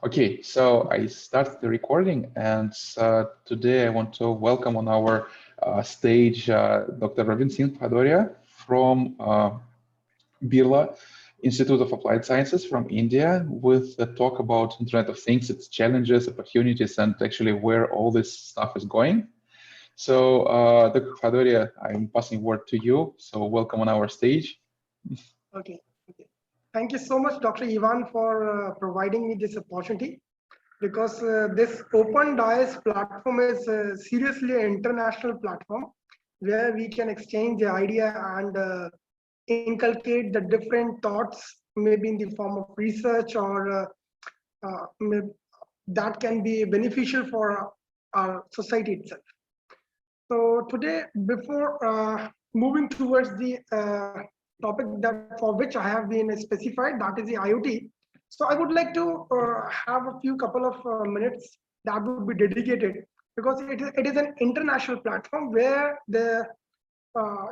Okay, so I started the recording, and today I want to welcome on our stage Dr. Ravin Singh Bhadoria from Birla Institute of Applied Sciences from India with a talk about Internet of Things, its challenges, opportunities, and actually where all this stuff is going. So, Dr. Bhadoria, I'm passing word to you. So, welcome on our stage. Okay. Thank you so much, Dr. Ivan, for providing me this opportunity because this Open Dias platform is seriously an international platform where we can exchange the idea and inculcate the different thoughts, maybe in the form of research or that can be beneficial for our society itself. So today, before moving towards the topic that for which I have been specified, that is the IoT. So I would like to have a few couple of minutes that would be dedicated because it is an international platform where the uh,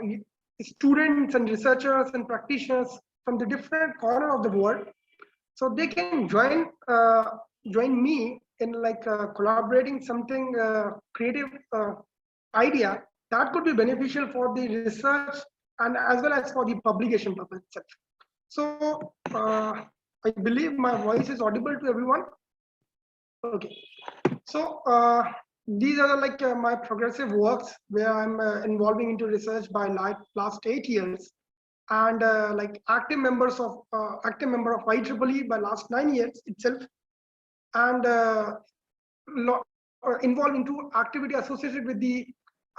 students and researchers and practitioners from the different corner of the world, so they can join me in like collaborating something creative idea that could be beneficial for the research and as well as for the publication purpose itself. So I believe my voice is audible to everyone. Okay. So these are like my progressive works where I'm involving into research by like last 8 years, and like active member of IEEE by last 9 years itself, and involved into activity associated with the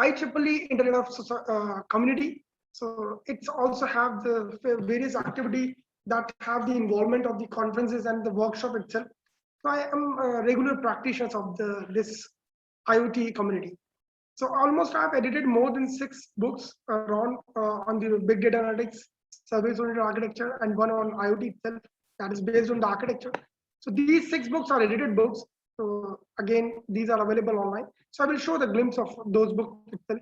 IEEE Internet of Community. So it's also have the various activity that have the involvement of the conferences and the workshop itself. So I am a regular practitioner of this IoT community. So almost I've edited more than 6 books around on the big data analytics, service-oriented architecture, and one on IoT itself that is based on the architecture. So these 6 books are edited books. So again, these are available online. So I will show the glimpse of those books itself.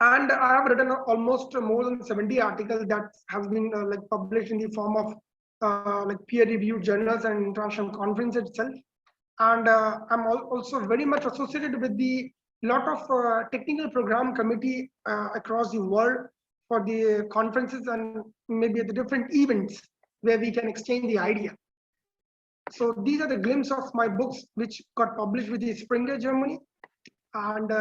And I have written almost more than 70 articles that has been like published in the form of like peer-reviewed journals and international conference itself. And I'm also very much associated with the lot of technical program committee across the world for the conferences and maybe the different events where we can exchange the idea. So these are the glimpse of my books which got published with the Springer Germany, and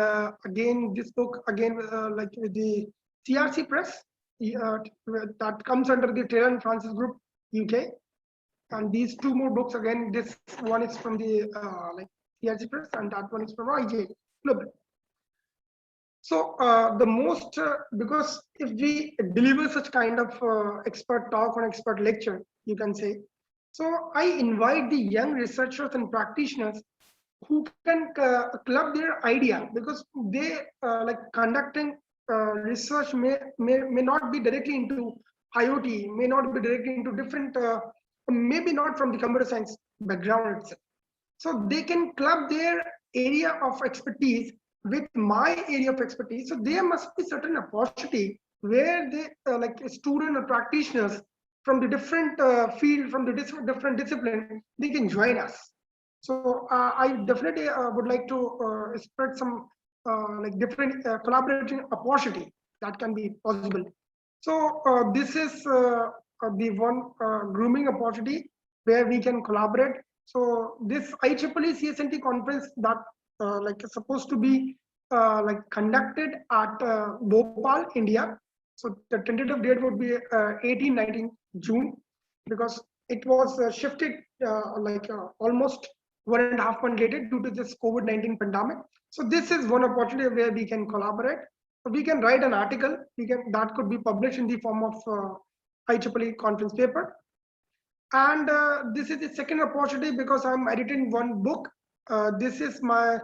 again this book again like with the CRC Press that comes under the Taylor and Francis Group UK, and these 2 more books again. This one is from the like CRC Press, and that one is from IJ Global. So the most because if we deliver such kind of expert talk or expert lecture, you can say. So I invite the young researchers and practitioners who can club their idea because they like conducting research may not be directly into IoT, may not be directly into different, maybe not from the computer science background itself. So they can club their area of expertise with my area of expertise. So there must be certain opportunity where they like student or practitioners from the different field, from the different discipline, they can join us. So I definitely would like to spread some like different collaborating opportunity that can be possible. So this is the one grooming opportunity where we can collaborate. So this IEEE CSNT conference that like is supposed to be like conducted at Bhopal, India. So the tentative date would be 18-19 June, because it was shifted like almost 1.5 months later due to this COVID-19 pandemic. So this is one opportunity where we can collaborate. So we can write an article. That could be published in the form of IEEE conference paper. And this is the second opportunity because I'm editing one book. This is my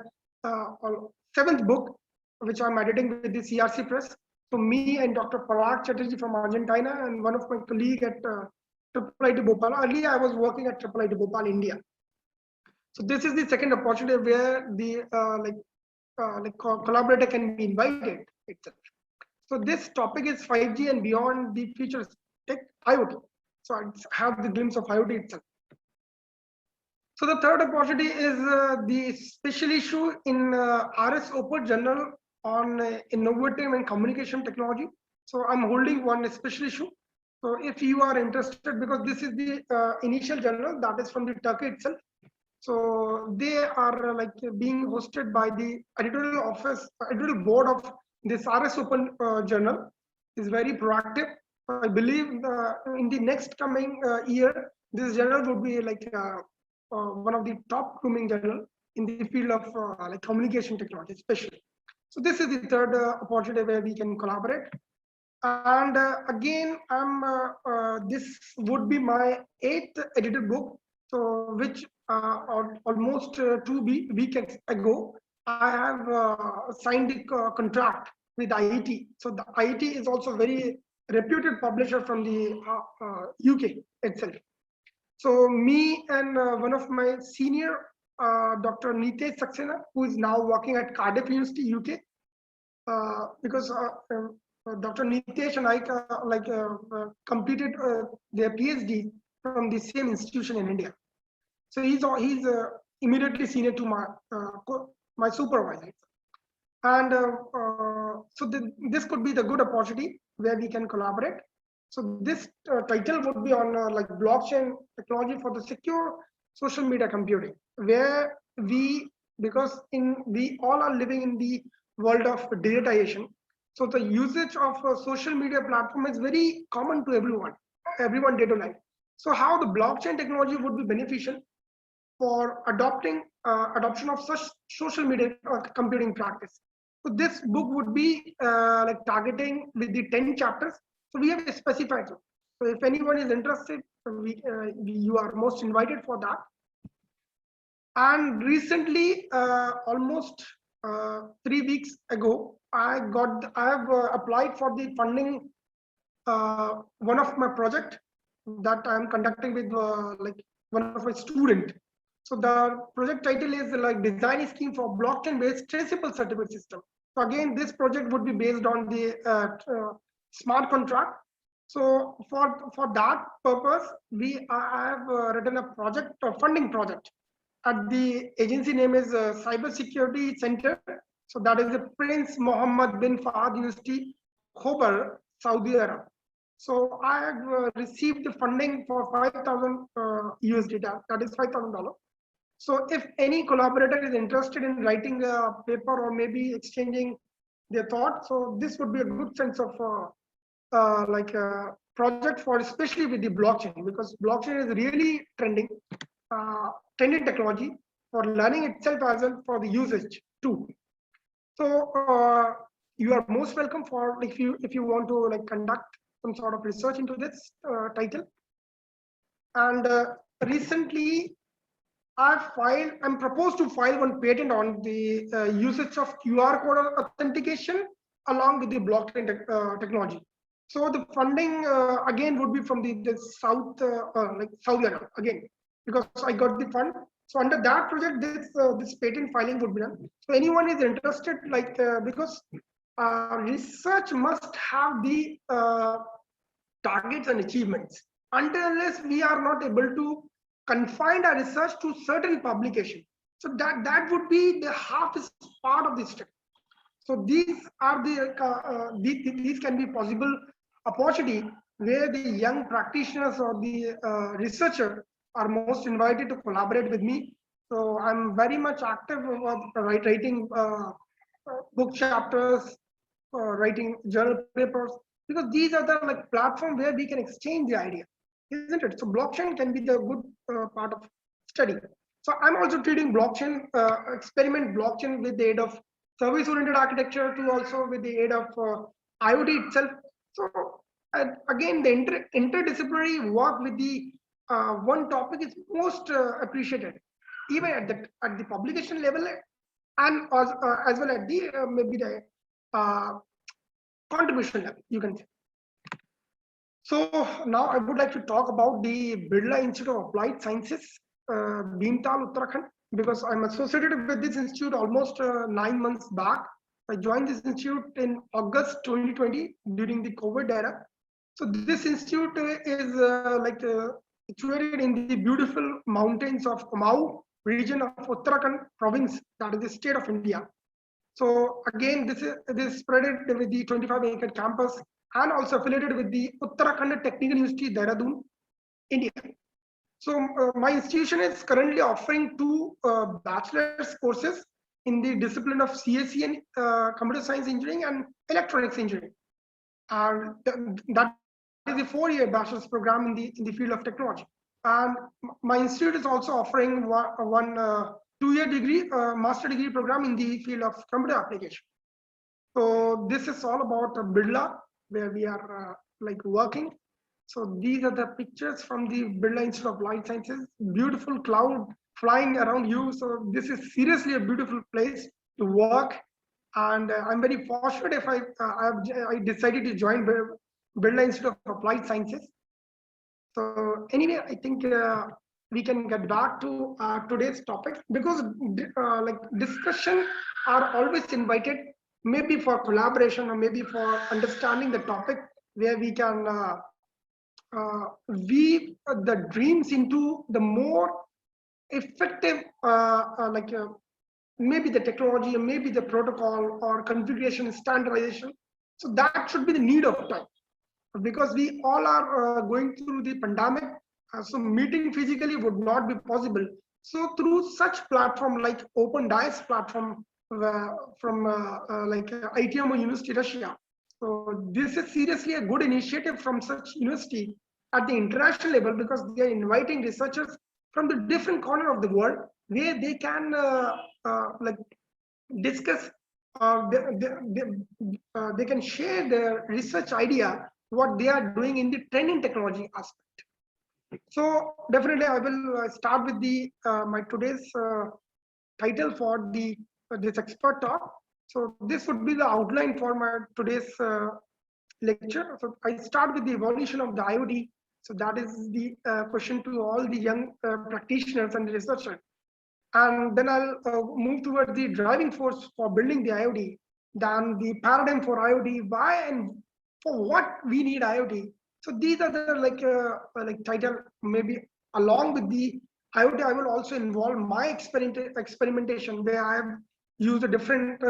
7th book, which I'm editing with the CRC Press. So me and Dr. Parag Chatterjee from Argentina and one of my colleague at IIT Bhopal. Earlier, I was working at IIT Bhopal, India. So this is the second opportunity where the collaborator can be invited itself. So this topic is 5G and beyond the future tech IoT. So I have the glimpse of IoT itself. So the third opportunity is the special issue in RS Open Journal on innovative and communication technology. So I'm holding one special issue. So if you are interested, because this is the initial journal that is from the Turkey itself. So they are being hosted by the editorial office, editorial board of this RS Open Journal is very proactive. I believe in the next coming year, this journal would be one of the top grooming journal in the field of communication technology, especially. So this is the third opportunity where we can collaborate. And again, this would be my 8th edited book. So which almost 2 weeks ago, I have signed a contract with IET. So the IET is also very reputed publisher from the UK itself. So me and one of my senior, Dr. Nitesh Saxena, who is now working at Cardiff University, UK, because Dr. Nitesh and I completed their PhD from the same institution in India. So he's immediately senior to my supervisor. And so this could be the good opportunity where we can collaborate. So this title would be on blockchain technology for the secure social media computing, where because we all are living in the world of digitization. So the usage of a social media platform is very common to everyone day to life. So how the blockchain technology would be beneficial for adoption of such social media computing practice. So this book would be targeting with the 10 chapters. So we have specified. So if anyone is interested, you are most invited for that. And recently, almost 3 weeks ago, I have applied for the funding. One of my project that I'm conducting with one of my student. So the project title is design a scheme for blockchain-based traceable certificate system. So again, this project would be based on the smart contract. So for that purpose, I have written a project, a funding project. At the agency name is Cyber Security Center. So that is the Prince Mohammed bin Fahd University, Khobar, Saudi Arabia. So I have received the funding for 5,000 USD. That is $5,000. So if any collaborator is interested in writing a paper or maybe exchanging their thoughts, so this would be a good sense of project for, especially with the blockchain, because blockchain is really trending technology for learning itself as well for the usage too. So you are most welcome for if you want to conduct some sort of research into this title. And recently I'm proposed to file one patent on the usage of QR code authentication along with the blockchain technology. So the funding again would be from the Saudi Arabia again, because I got the fund. So under that project, this patent filing would be done. So anyone is interested, because research must have the targets and achievements. Unless we are not able to confine our research to certain publication, so that would be the half is part of the study. So these are these can be possible opportunity where the young practitioners or the researcher are most invited to collaborate with me. So I'm very much active writing book chapters, writing journal papers, because these are the platform where we can exchange the idea, isn't it? So blockchain can be the good part of study. So I'm also treating blockchain, experiment blockchain with the aid of service-oriented architecture to also with the aid of IoT itself. So again, the interdisciplinary work with the one topic is most appreciated, even at the publication level, and as well at the maybe the contribution level, you can say. So now I would like to talk about the Birla Institute of Applied Sciences, Bhimtal, Uttarakhand, because I'm associated with this institute almost 9 months back. I joined this institute in August 2020 during the COVID era. So this institute is situated in the beautiful mountains of Kumaon region of Uttarakhand province, that is the state of India. So again, this spread with the 25-acre campus and also affiliated with the Uttarakhand Technical University, Dehradun, India. So my institution is currently offering two bachelor's courses in the discipline of CSE and computer science engineering and electronics engineering. And that is a 4-year bachelor's program in the field of technology. And my institute is also offering one 2-year degree, master degree program in the field of computer application. So this is all about Birla, where we are working. So these are the pictures from the Birla Institute of Life Sciences. Beautiful cloud flying around you. So this is seriously a beautiful place to work. And I'm very fortunate if I decided to join Birla Institute of Applied Sciences. So anyway, I think we can get back to today's topic, because discussion are always invited, maybe for collaboration or maybe for understanding the topic, where we can weave the dreams into the more effective maybe the technology or maybe the protocol or configuration standardization. So that should be the need of time, because we all are going through the pandemic. So meeting physically would not be possible. So through such platform like Open Dice platform from ITMO University Russia. So this is seriously a good initiative from such university at the international level, because they are inviting researchers from the different corner of the world, where they can discuss, they can share their research idea, what they are doing in the trending technology aspect. So definitely I will start with the my today's title for the this expert talk. So this would be the outline for my today's lecture. So I start with the evolution of the IoT. So that is the question to all the young practitioners and researchers. And then I'll move toward the driving force for building the IoT, then the paradigm for IoT, why and for what we need IoT. So these are the title. Maybe along with the IoT, I will also involve my experimentation, where I have used a different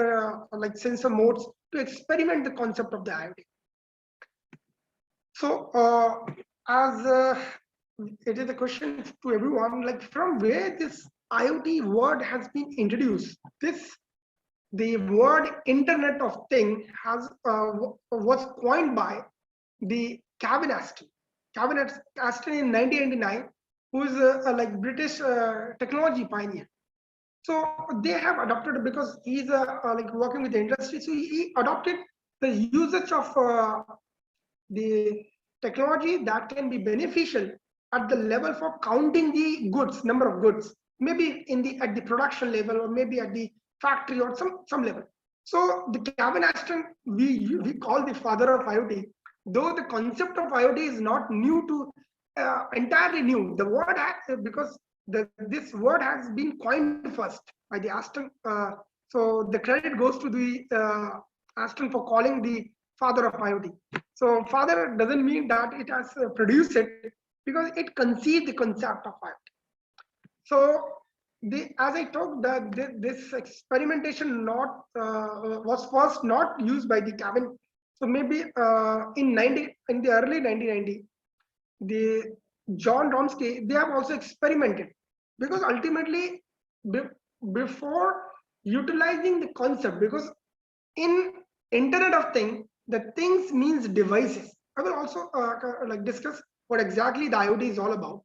sensor modes to experiment the concept of the IoT. So as it is a question to everyone, like from where this IoT word has been introduced. The word Internet of Thing was coined by the Kevin Aston. Kevin Aston in 1999, who is a British technology pioneer. So they have adopted, because he's working with the industry. So he adopted the usage of the technology that can be beneficial at the level for counting the goods, number of goods, maybe at the production level, or maybe at the factory or some level. So the Kevin Aston, we call the father of IoT, though the concept of IoT is not new to entirely new. The word because this word has been coined first by the Aston. So the credit goes to the Aston for calling the father of IoT. So father doesn't mean that it has produced it, because it conceived the concept of IoT. So as I talked, that this experimentation was first not used by the Kevin. So maybe in the early 1990, the John Chomsky, they have also experimented, because ultimately before utilizing the concept, because in Internet of Things, the things means devices. I will also discuss what exactly the IoT is all about.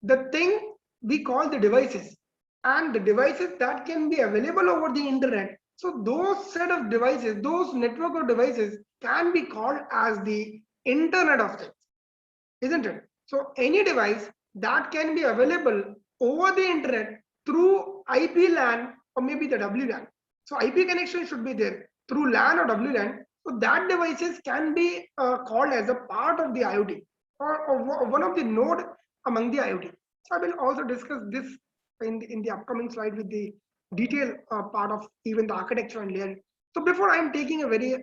The thing we call the devices, and the devices that can be available over the internet. So those set of devices, those network of devices, can be called as the Internet of Things, isn't it? So any device that can be available over the internet through IP LAN or maybe the WLAN. So IP connection should be there through LAN or WLAN. So that devices can be called as a part of the IoT, or one of the node among the IoT. So I will also discuss this in the upcoming slide with the detailed part of even the architecture and layering. So before I'm taking a very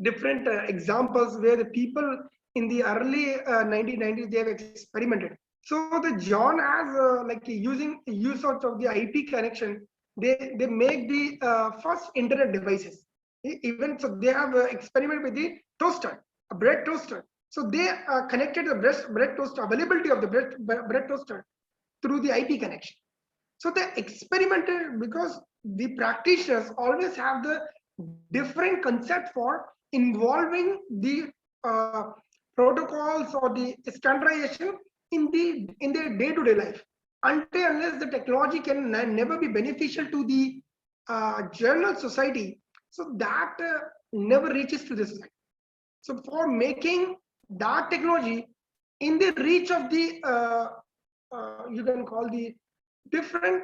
different examples where the people in the early 1990s they have experimented. So the John has like using use of the IP connection, they make the first internet devices. Even so, they have experimented with the toaster, a bread toaster. So they connected the bread toaster, availability of the bread toaster through the IP connection. So they experimented because the practitioners always have the different concept for involving the uh, protocols or the standardization in their day-to-day life. Until unless the technology can never be beneficial to the general society, so that never reaches to this life. So for making that technology in the reach of the you can call the different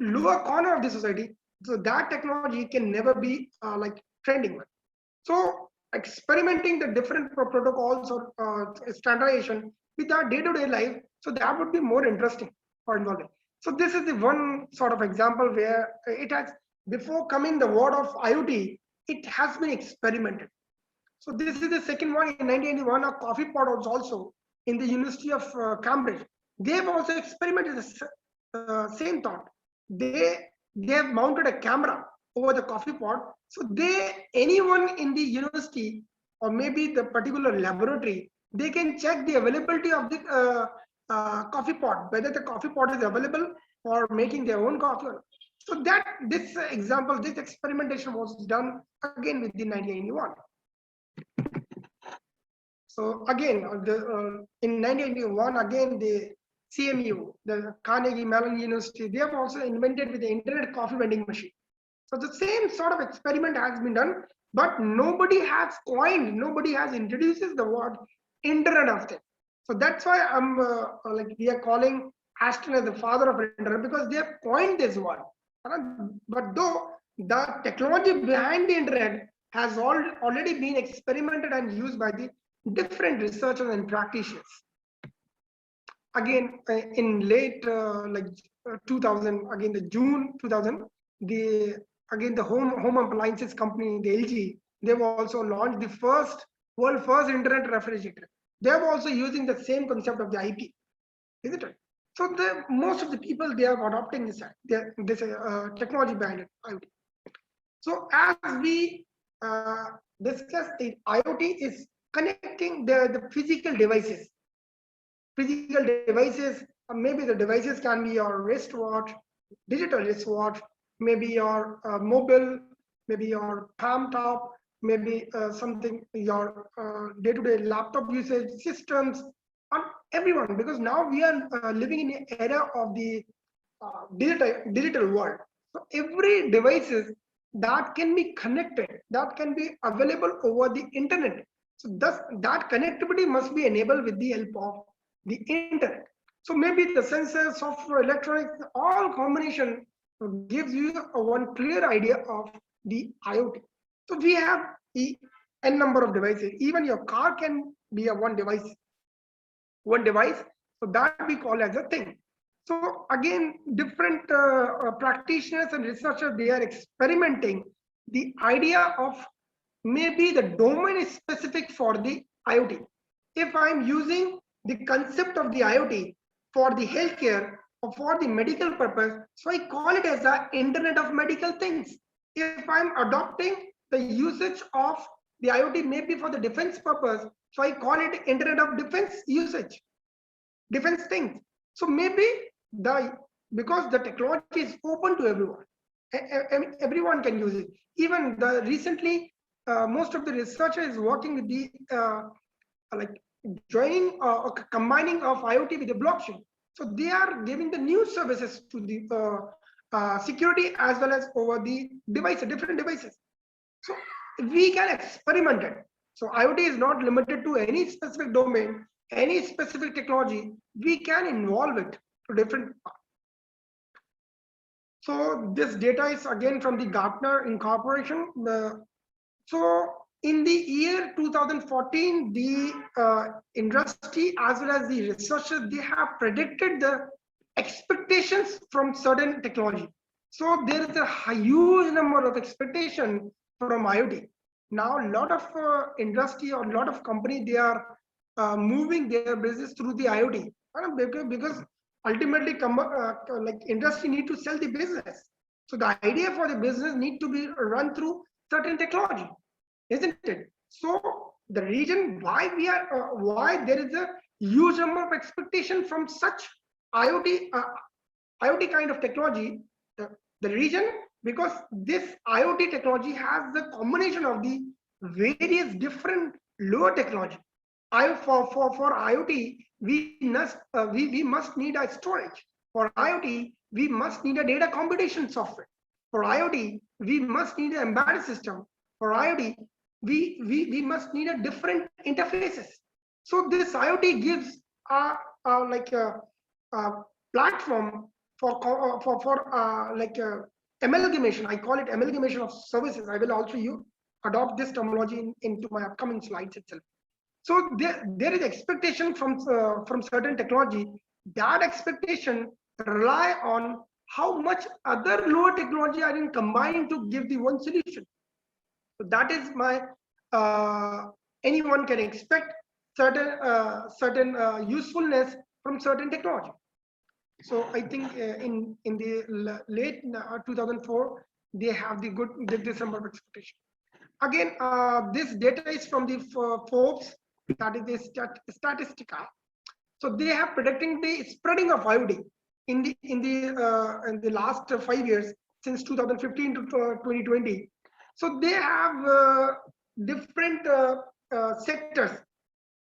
lower corner of the society, so that technology can never be like trending one. So experimenting the different protocols or standardization with our day-to-day life, so that would be more interesting for involving. So this is the one sort of example where it has, before coming the word of IoT, it has been experimented. So this is the second one. In 1981, a coffee pot was also in the University of Cambridge. They have also experimented the same thought. They have mounted a camera over the coffee pot. So anyone in the university or maybe the particular laboratory, they can check the availability of the coffee pot, whether the coffee pot is available for making their own coffee. So that this example, this experimentation was done again with the 1981. So again, in 1981, again the CMU, the Carnegie Mellon University, they have also invented with the internet coffee vending machine. So the same sort of experiment has been done, but nobody has coined, nobody has introduced the word Internet of Things. So that's why I'm like we are calling Ashton as the father of internet, because they have coined this word. But though the technology behind the internet has already been experimented and used by the different researchers and practitioners. Again, in late 2000, again the June 2000, the home appliances company, the LG, they've also launched the world first internet refrigerator. They're also using the same concept of the IP, isn't it? So most of the people, they are adopting this technology behind it, IoT. So as we discussed, the IoT is connecting the physical devices. Physical devices, maybe the devices can be your wristwatch, digital wristwatch, maybe your mobile, maybe your palm top, maybe something, your day-to-day laptop usage systems, on everyone, because now we are living in an era of the digital world. So every devices that can be connected, that can be available over the internet. So thus that connectivity must be enabled with the help of the internet. So maybe the sensors, software, electronics, all combination gives you one clear idea of the IoT. So we have the n number of devices. Even your car can be a one device. So that we call as a thing. So again, different practitioners and researchers, they are experimenting the idea of maybe the domain is specific for the IoT. If I'm using the concept of the IoT for the healthcare or for the medical purpose, so I call it as the Internet of Medical Things. If I'm adopting the usage of the IoT maybe for the defense purpose, so I call it Internet of Defense usage, defense things. So maybe because the technology is open to everyone, everyone can use it. Even recently, most of the researchers is working with the like joining or combining of IoT with the blockchain. So they are giving the new services to the security as well as over the devices, different devices. So we can experiment it. So IoT is not limited to any specific domain, any specific technology. We can involve it to different parts. So this data is again from the Gartner Incorporation. So in the year 2014, the industry as well as the researchers, they have predicted the expectations from certain technology. So there is a huge number of expectation from IoT. Now a lot of industry or a lot of company, they are moving their business through the IoT. Because ultimately like industry need to sell the business. So the idea for the business need to be run through certain technology, isn't it? So the reason why why there is a huge number of expectation from such IoT IoT kind of technology, the reason, because this IoT technology has the combination of the various different lower technology. For IoT, we must need a storage. For IoT, we must need a data computation software. For IoT, we must need an embedded system. For IoT, we must need a different interfaces. So this IoT gives like a platform for like amalgamation. I call it amalgamation of services. I will also adopt this terminology into my upcoming slides itself. So there is expectation from certain technology. That expectation rely on how much other lower technology are in combining to give the one solution. So that is my anyone can expect certain usefulness from certain technology. So I think in the late 2004, they have the good this number of expectation. Again, this data is from the Forbes, that is the Statistica. So they have predicting the spreading of IoT in the last 5 years, since 2015 to 2020. So they have different sectors,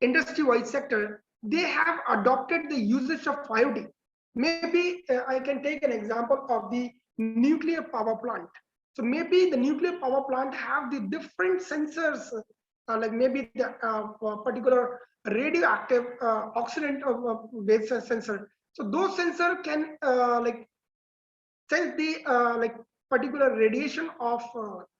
industry-wise sector. They have adopted the usage of IoT. Maybe I can take an example of the nuclear power plant. So maybe the nuclear power plant have the different sensors, like maybe the particular radioactive oxidant based sensor. So those sensor can like sense the like particular radiation of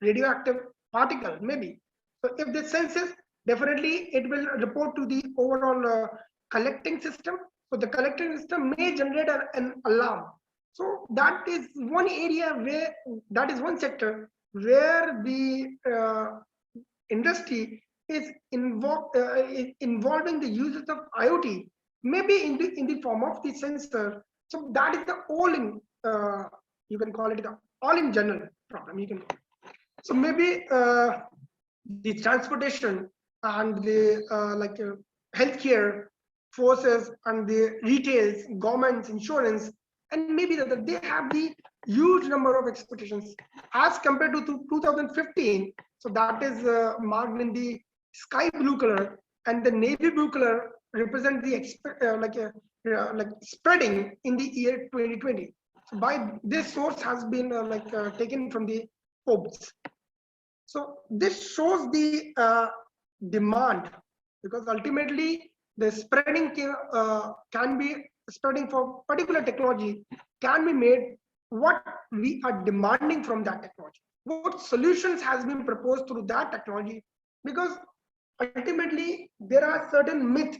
radioactive particle, maybe. So if this senses, definitely it will report to the overall collecting system. So the collecting system may generate an alarm. So that is one area where, that is one sector where the industry is involving the uses of IoT, maybe in the form of the sensor. So that is the all in, you can call it the all in general problem. You can call it. So maybe the transportation and the like healthcare forces and the retails, governments, insurance, and maybe that they have the huge number of expectations as compared to 2015. So that is marked in the sky blue color, and the navy blue color represent the like spreading in the year 2020. So by this source has been taken from the Forbes. So this shows the demand, because ultimately the spreading can be spreading for particular technology can be made what we are demanding from that technology, what solutions has been proposed through that technology. Because ultimately there are certain myths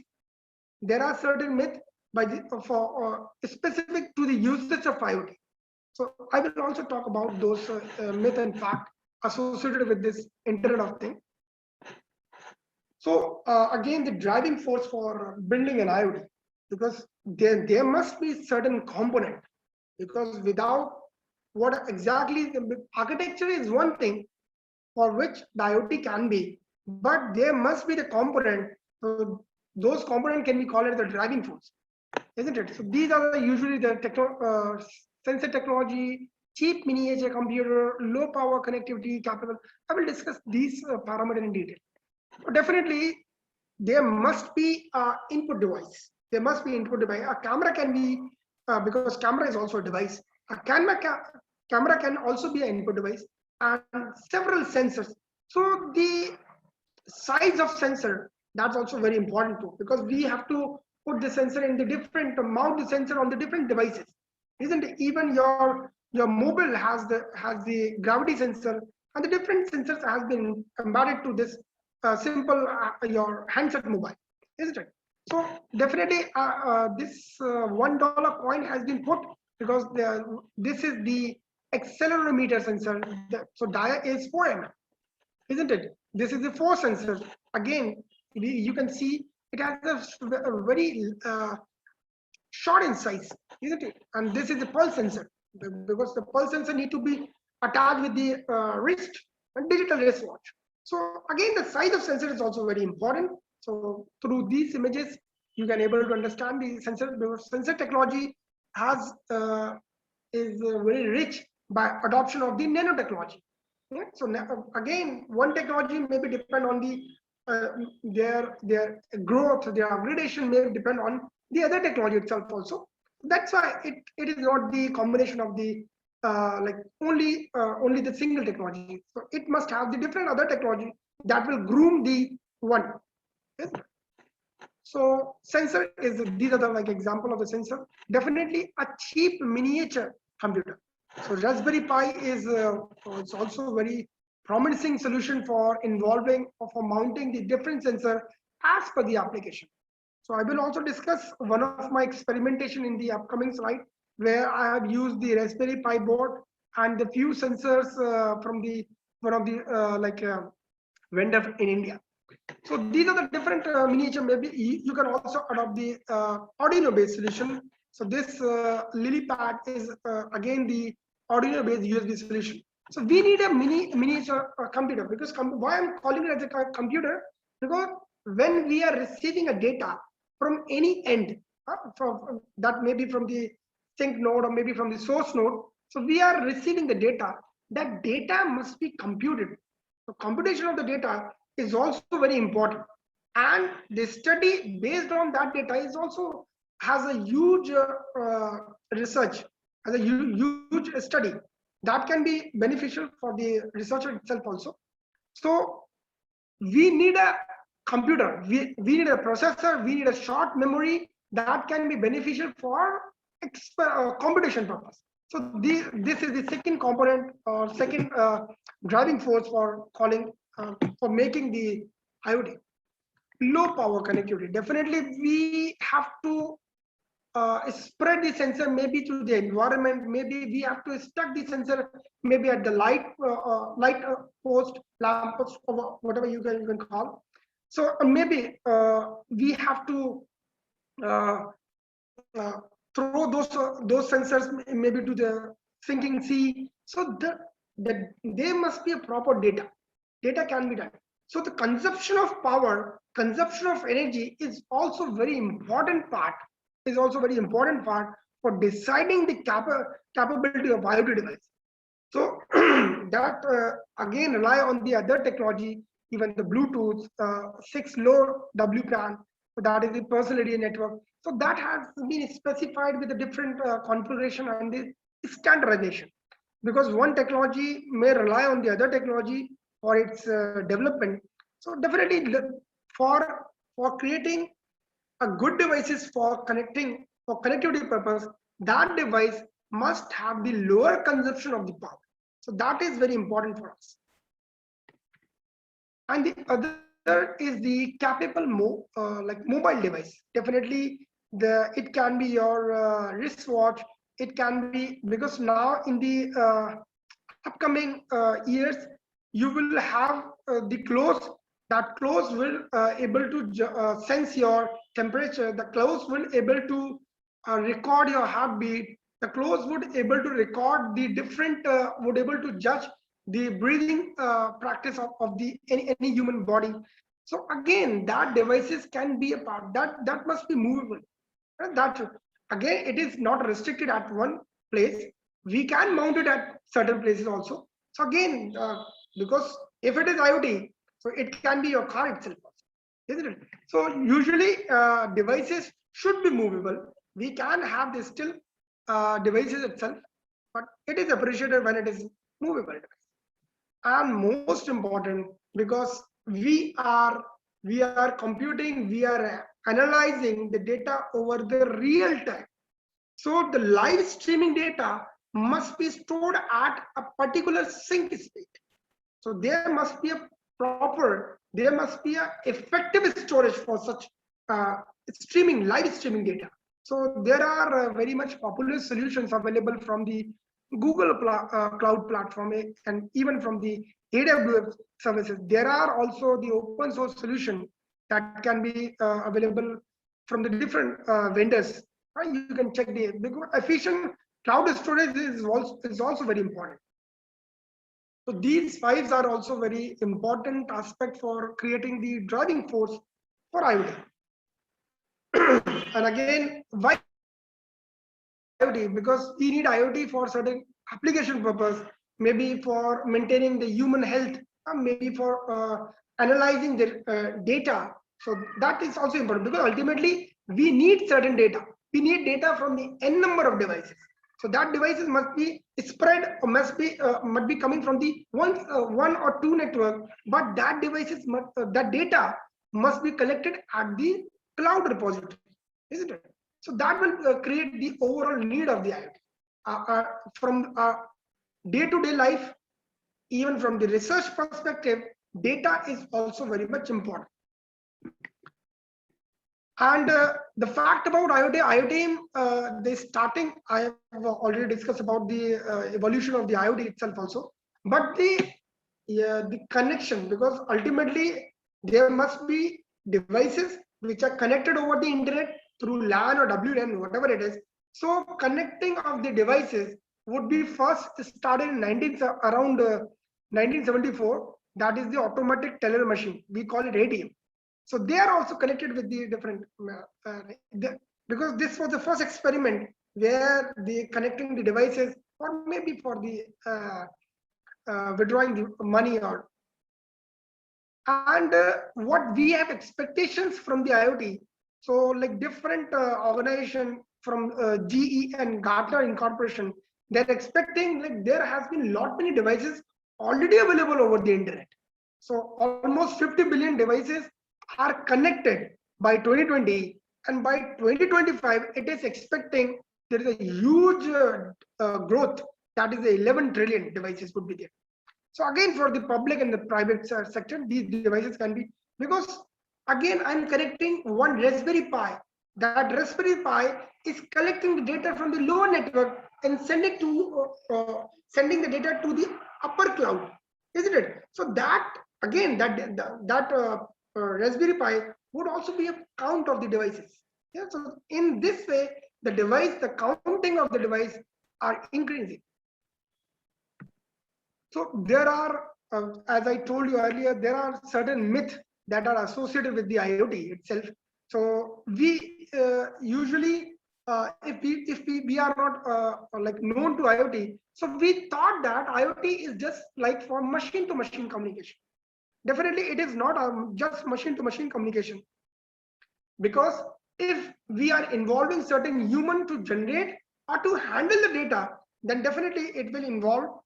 by the for specific to the usage of IoT. So I will also talk about those myth and fact associated with this Internet of Things. So again, the driving force for building an IoT, because there must be certain component, because without what exactly the architecture is one thing for which the IoT can be, but there must be the component. So those components can be called as the driving force, isn't it? So these are usually the sensor technology, cheap miniature computer, low power connectivity capable. I will discuss these parameters in detail. But definitely, there must be input device. There must be input device. A camera can be, because camera is also a device. A camera can also be an input device, and several sensors. So the size of sensor, that's also very important too, because we have to put the sensor in the different, mount the sensor on the different devices, isn't it? Even your mobile has the gravity sensor, and the different sensors has been embedded to this simple your handset mobile, isn't it? So definitely this $1 coin has been put, because this is the accelerometer sensor. So dia is 4 mm, isn't it? This is the force sensor. Again, you can see it has a very short in size, isn't it? And this is the pulse sensor, because the pulse sensor need to be attached with the wrist and digital wristwatch. So again, the size of sensor is also very important. So through these images, you can able to understand the sensor, because sensor technology has is very rich by adoption of the nanotechnology. Yeah? So again, one technology maybe depend on the their growth, their upgradation may depend on the other technology itself also. That's why it is not the combination of the like only the single technology. So it must have the different other technology that will groom the one. Yes? So sensor is, these are the like example of the sensor. Definitely a cheap miniature computer. So Raspberry Pi is it's also very promising solution for involving or for mounting the different sensor as per the application. So I will also discuss one of my experimentation in the upcoming slide, where I have used the Raspberry Pi board and the few sensors from the one of the vendor in India. So these are the different miniature. Maybe you can also adopt the Arduino based solution. So this LilyPad is again the Arduino based USB solution. So we need a miniature computer, because why I'm calling it as a computer, because when we are receiving a data from any end, from that maybe from the sync node or maybe from the source node, so we are receiving the data. That data must be computed. So computation of the data is also very important, and the study based on that data is also has a huge research, has a huge study that can be beneficial for the researcher itself also. So we need a computer, we need a processor, we need a short memory that can be beneficial for computation purpose. So this is the second component or second driving force for calling for making the IoT. Low power connectivity. Definitely, we have to spread the sensor maybe to the environment. Maybe we have to stuck the sensor maybe at the light post, lamp post, or whatever you can call. So maybe we have to uh, uh, throw those sensors maybe to the sinking sea. So there must be a proper data. Data can be done. So the consumption of power, consumption of energy is also very important part. Is also very important part for deciding the capability of IoT device. So that again rely on the other technology, even the Bluetooth, 6 low WPAN, so that is the personal area network. So that has been specified with a different configuration and the standardization. Because one technology may rely on the other technology for its development. So definitely for creating a good devices for connecting for connectivity purpose, that device must have the lower consumption of the power. So that is very important for us. And the other is the capable like mobile device. Definitely it can be your wristwatch. It can be, because now in the upcoming years you will have the clothes. That clothes will able to sense your temperature. The clothes will able to record your heartbeat. The clothes would able to record the different would able to judge the breathing practice of the any human body. So again, that devices can be a part that must be movable. And that again, it is not restricted at one place. We can mount it at certain places also. So again, because if it is IoT, so it can be your car itself also, isn't it? So usually devices should be movable. We can have this still devices itself, but it is appreciated when it is movable. And most important, because we are computing, we are analyzing the data over the real time. So the live streaming data must be stored at a particular sync state. So there must be a effective storage for such live streaming data. So there are very much popular solutions available from the Google Cloud Platform, and even from the AWS services. There are also the open source solution that can be available from the different vendors. You can check the efficient cloud storage is also very important. So these five are also very important aspect for creating the driving force for IoT. And again, why IoT? Because we need IoT for certain application purpose, maybe for maintaining the human health, maybe for analyzing the data. So that is also important, because ultimately we need certain data. We need data from the n number of devices. So that devices must be spread or must be coming from the one or two network, but that devices that data must be collected at the cloud repository, isn't it? So that will create the overall need of the IoT from day-to-day life. Even from the research perspective, data is also very much important. And the fact about IoT, the starting, I have already discussed about the evolution of the IoT itself also, but the connection, because ultimately there must be devices which are connected over the internet through LAN or WLAN, whatever it is. So connecting of the devices would be first started in around 1974. That is the automatic teller machine. We call it ATM. So they are also connected with the different, because this was the first experiment where the connecting the devices, or maybe for the withdrawing the money, or and what we have expectations from the IoT. So like different organization from GE and Gartner Incorporation, they're expecting, like, there has been lot many devices already available over the internet. So almost 50 billion devices are connected by 2020, and by 2025 it is expecting there is a huge growth, that is the 11 trillion devices would be there. So again, for the public and the private sector, these devices can be, because again I'm connecting one Raspberry Pi. That Raspberry Pi is collecting the data from the lower network and sending the data to the upper cloud, isn't it? So that again, that Raspberry Pi would also be a count of the devices. Yeah. So in this way, the counting of the device are increasing. So there are, as I told you earlier, there are certain myths that are associated with the IoT itself. So we usually, if we are not like known to IoT, so we thought that IoT is just like for machine-to-machine communication. Definitely, it is not just machine-to-machine communication, because if we are involving certain human to generate or to handle the data, then definitely it will involve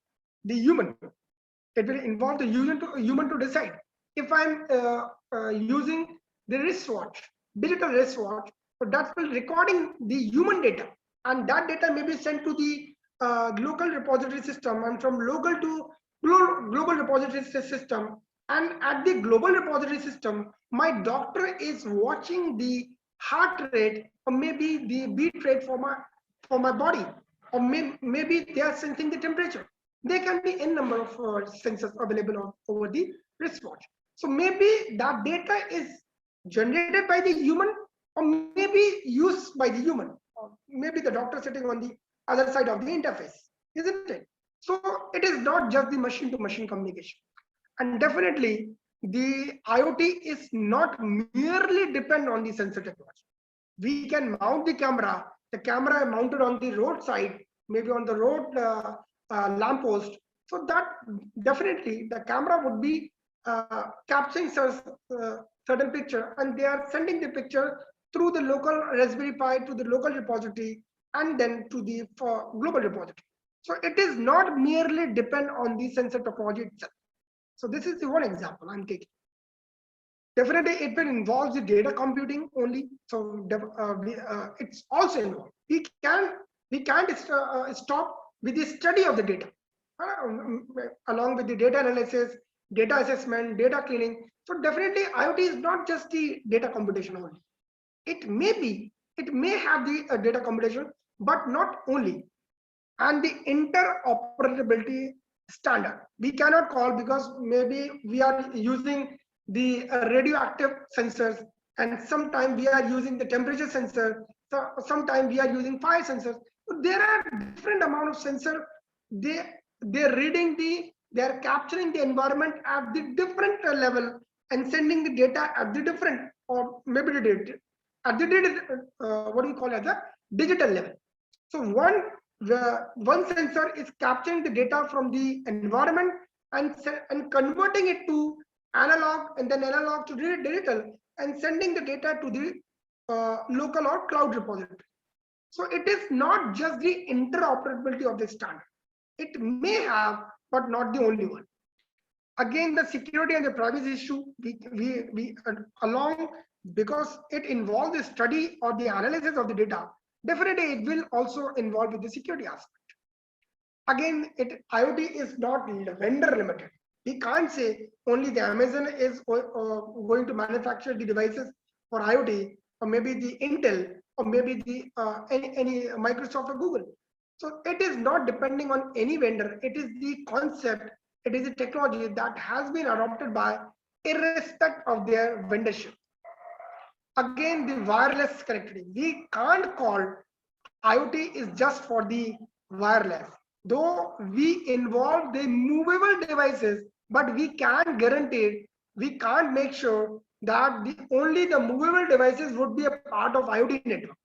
the human. It will involve the human to decide. If I'm using the wristwatch, digital wristwatch, so that will recording the human data, and that data may be sent to the local repository system, and from local to global repository system, and at the global repository system, my doctor is watching the heart rate, or maybe the beat rate for my body, or maybe they are sensing the temperature. There can be n number of sensors available over the wristwatch. So maybe that data is generated by the human, or maybe used by the human, or maybe the doctor sitting on the other side of the interface, isn't it? So it is not just the machine-to-machine communication. And definitely, the IoT is not merely depend on the sensor technology. We can mount the camera mounted on the roadside, maybe on the road lamppost. So that definitely the camera would be capturing certain picture, and they are sending the picture through the local Raspberry Pi to the local repository, and then to the global repository. So it is not merely depend on the sensor topology itself. So this is the one example I'm taking. Definitely, it will involve the data computing only. So it's also involved. We can't stop with the study of the data, along with the data analysis, data assessment, data cleaning. So definitely, IoT is not just the data computation only. It may have the data computation, but not only. and the interoperability standard. We cannot call because maybe we are using the radioactive sensors, and sometimes we are using the temperature sensor, so sometimes we are using fire sensors. So there are different amount of sensor. They're reading they're capturing the environment at the different level and sending the data at the different, or maybe the data at the what do you call it, the digital level. So one sensor is capturing the data from the environment and converting it to analog, and then analog to digital, and sending the data to the local or cloud repository. So it is not just the interoperability of the standard. It may have, but not the only one. Again, the security and the privacy issue, we along, because it involves the study or the analysis of the data, definitely it will also involve with the security aspect. Again, IoT is not vendor limited. We can't say only the Amazon is going to manufacture the devices for IoT, or maybe the Intel, or maybe the any Microsoft or Google. So it is not depending on any vendor. It is the concept, it is a technology that has been adopted by irrespective of their vendorship. Again, the wireless connectivity. We can't call IoT is just for the wireless. Though we involve the movable devices, but we can't guarantee, we can't make sure that only the movable devices would be a part of IoT network.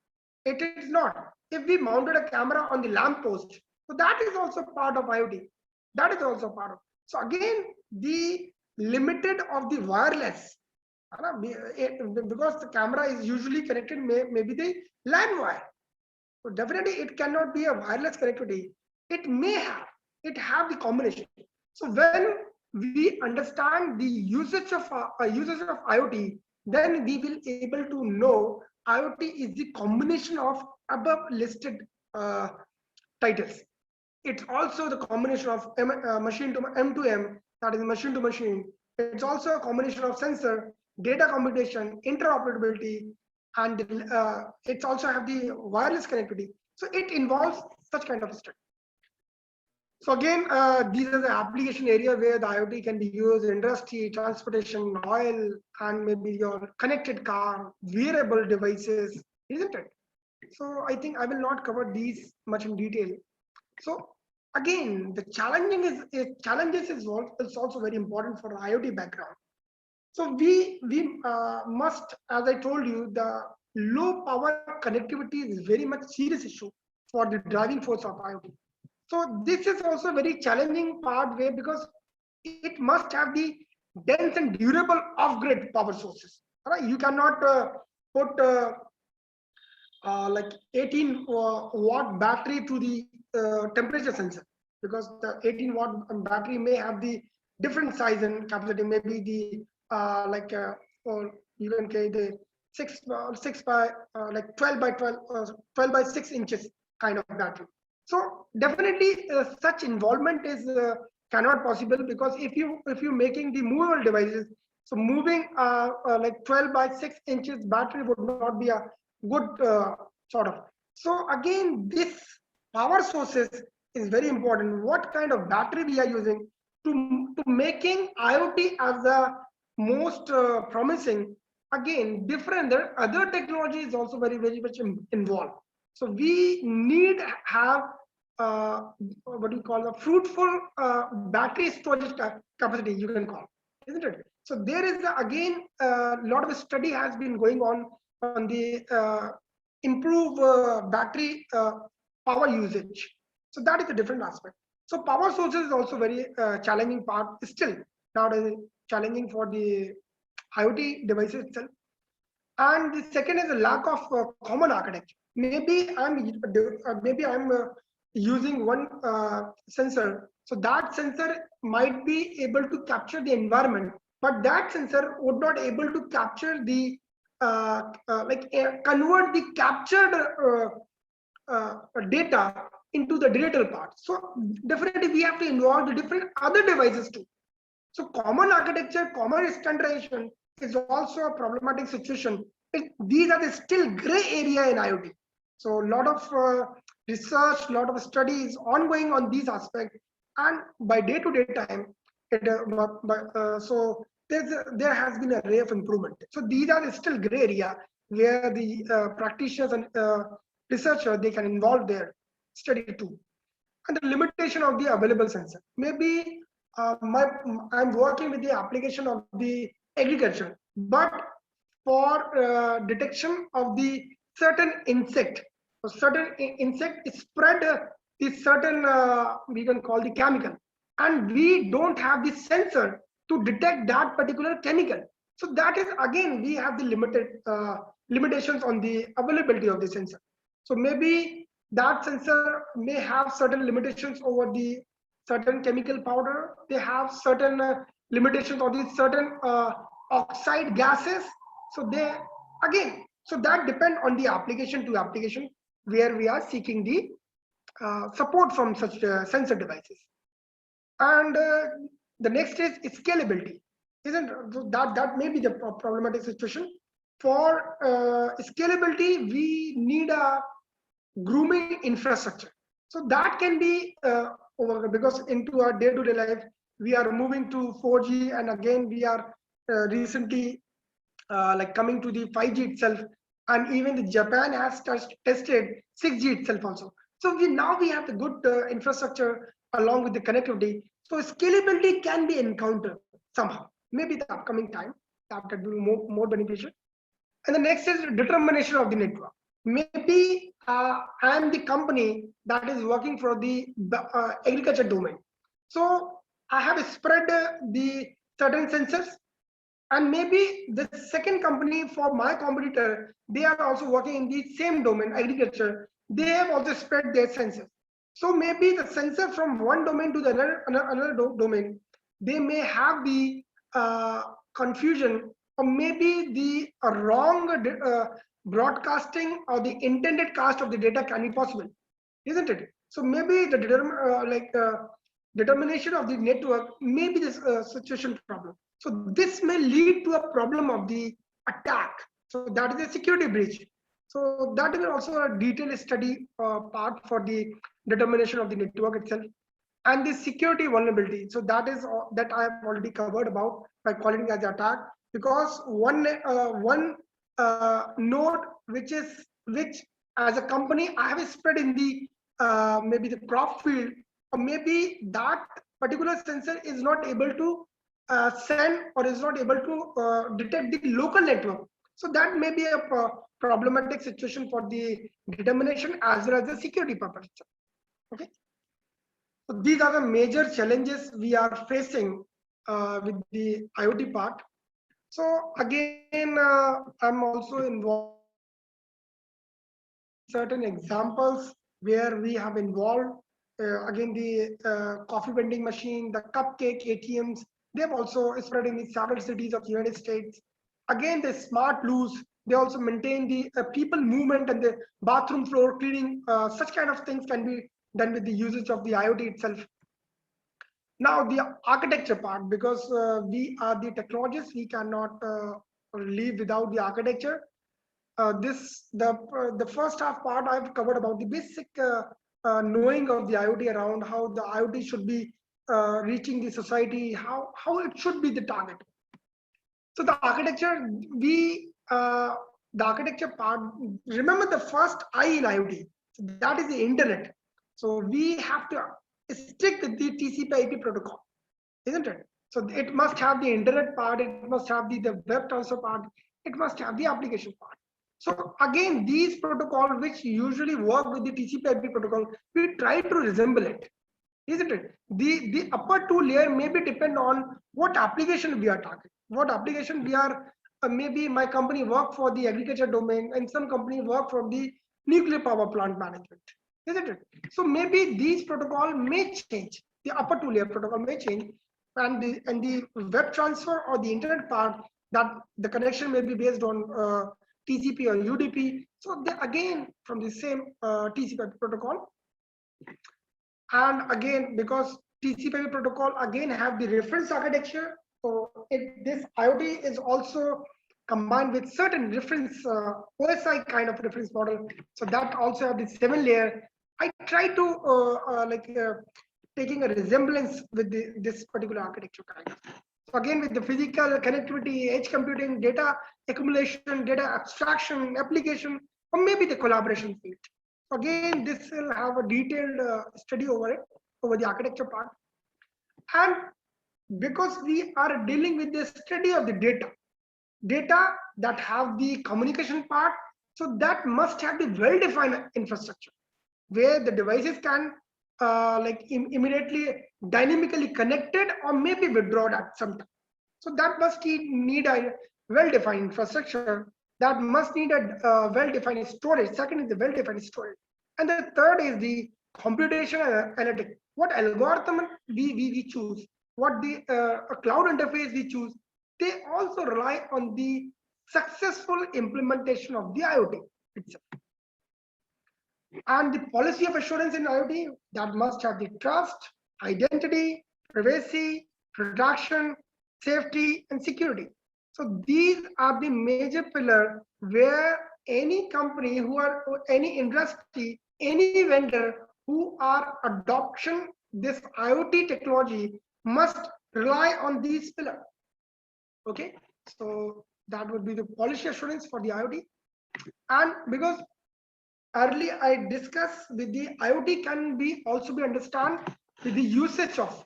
It is not. If we mounted a camera on the lamp post, so that is also part of IoT. That is also part of. So again, the limited of the wireless, because the camera is usually connected maybe the LAN wire. So definitely it cannot be a wireless connectivity. It may have the combination. So when we understand the usage of IoT, then we will able to know IoT is the combination of above listed titles. It's also the combination of machine to M2M, that is machine to machine. It's also a combination of sensor, data computation, interoperability, and it's also have the wireless connectivity. So it involves such kind of stuff. So again, these are the application area where the IoT can be used in industry, transportation, oil, and maybe your connected car, wearable devices, isn't it? So I think I will not cover these much in detail. So again, the challenges is also very important for the IoT background. So we must, as I told you, the low power connectivity is very much serious issue for the driving force of IoT. So this is also a very challenging part where, because it must have the dense and durable off-grid power sources. Right? You cannot put like 18 watt battery to the temperature sensor, because the 18 watt battery may have the different size and capacity, maybe the or even the 6 by like 12 by 12 by 6 inches kind of battery. So definitely such involvement is cannot possible, because if you're making the movable devices, so moving like 12 by 6 inches battery would not be a good sort of. So again, this power sources is very important. What kind of battery we are using to making IoT as the most promising. Again, different other technology is also very much involved. So we need have what do you call a fruitful battery storage capacity, you can call, isn't it? So there is again a lot of study has been going on the improve battery power usage. So that is a different aspect. So power sources is also very challenging part still nowadays, challenging for the IoT devices itself. And the second is a lack of common architecture. Maybe I'm using one sensor, so that sensor might be able to capture the environment, but that sensor would not able to capture the convert the captured data into the digital part. So definitely we have to involve the different other devices too. So common architecture, common standardization is also a problematic situation. These are the still gray area in IoT. So a lot of research, a lot of studies ongoing on these aspects, and by day-to-day time, so there has been a ray of improvement. So these are still gray area where the practitioners and researchers, they can involve their study too. And the limitation of the available sensor. Maybe I'm working with the application of the agriculture, but for detection of the certain insect, or certain insect spread the certain we can call the chemical, and we don't have the sensor to detect that particular chemical. So that is again we have the limitations on the availability of the sensor. So maybe that sensor may have certain limitations over the certain chemical powder. They have certain limitations on the certain oxide gases. So they again, so that depend on the application to application where we are seeking the support from such sensor devices. And the next is scalability, isn't that may be the problematic situation. For scalability, we need a grooming infrastructure. So that can be over, because into our day-to-day life, we are moving to 4G, and again we are recently like coming to the 5G itself, and even the Japan has tested 6G itself also. So now we have the good infrastructure along with the connectivity. So scalability can be encountered somehow. Maybe the upcoming time that could be more beneficial. And the next is determination of the network. Maybe I am the company that is working for the agriculture domain. So I have spread the certain sensors, and maybe the second company for my competitor, they are also working in the same domain, agriculture. They have also spread their sensors. So maybe the sensor from one domain to the another domain, they may have the confusion, or maybe the wrong broadcasting or the intended cast of the data can be possible, isn't it? So maybe the determination of the network may be this situation problem. So this may lead to a problem of the attack. So that is a security breach. So that is also a detailed study part for the determination of the network itself, and the security vulnerability. So that is that I have already covered about by calling it as attack, because one node which as a company I have spread in the maybe the crop field, or maybe that particular sensor is not able to send or is not able to detect the local network. So that may be a problematic situation for the determination as well as the security purpose. Okay. So these are the major challenges we are facing with the IoT part. So again, I'm also involved in certain examples where we have involved again the coffee vending machine, the cupcake ATMs. They have also spread in the several cities of the United States. Again, the smart loos, they also maintain the people movement and the bathroom floor cleaning. Such kind of things can be done with the usage of the IoT itself. Now the architecture part, because we are the technologists, we cannot live without the architecture. The first half part I've covered about the basic knowing of the IoT, around how the IoT should be reaching the society, how it should be the target. So the architecture, the architecture part, remember the first I in IoT, so that is the internet. So we have to stick with the TCP/IP protocol, isn't it? So it must have the internet part, it must have the web transfer part, it must have the application part. So again, these protocols which usually work with the TCP/IP protocol, we try to resemble it, isn't it? The upper two layer maybe depend on what application we are targeting, what application we are. Maybe my company work for the agriculture domain, and some company work for the nuclear power plant management, isn't it? So maybe these protocol may change. The upper two layer protocol may change, and the web transfer or the internet part, that the connection may be based on TCP or UDP. So they, again, from the same TCP protocol. And again, because TCP/IP protocol again have the reference architecture, so this IoT is also combined with certain reference OSI kind of reference model. So that also have the 7 layer, I try to taking a resemblance with this particular architecture kind of. So again, with the physical connectivity, edge computing, data accumulation, data abstraction, application, or maybe the collaboration field. So again, this will have a detailed study over it, over the architecture part. And because we are dealing with the study of the data that have the communication part, so that must have the well-defined infrastructure where the devices can immediately dynamically connected or maybe withdrawn at some time. So that must need a well-defined infrastructure, that must need a well-defined storage. Second is the well-defined storage, and the third is the computation analytic. What algorithm we choose, what the cloud interface we choose, they also rely on the successful implementation of the IoT itself. And the policy of assurance in IoT, that must have the trust, identity, privacy, protection, safety, and security. So these are the major pillars where any company who are any industry, any vendor who are adoption this IoT technology must rely on these pillars. Okay, so that would be the policy assurance for the IoT. And because earlier I discussed with the IoT can be also be understand with the usage of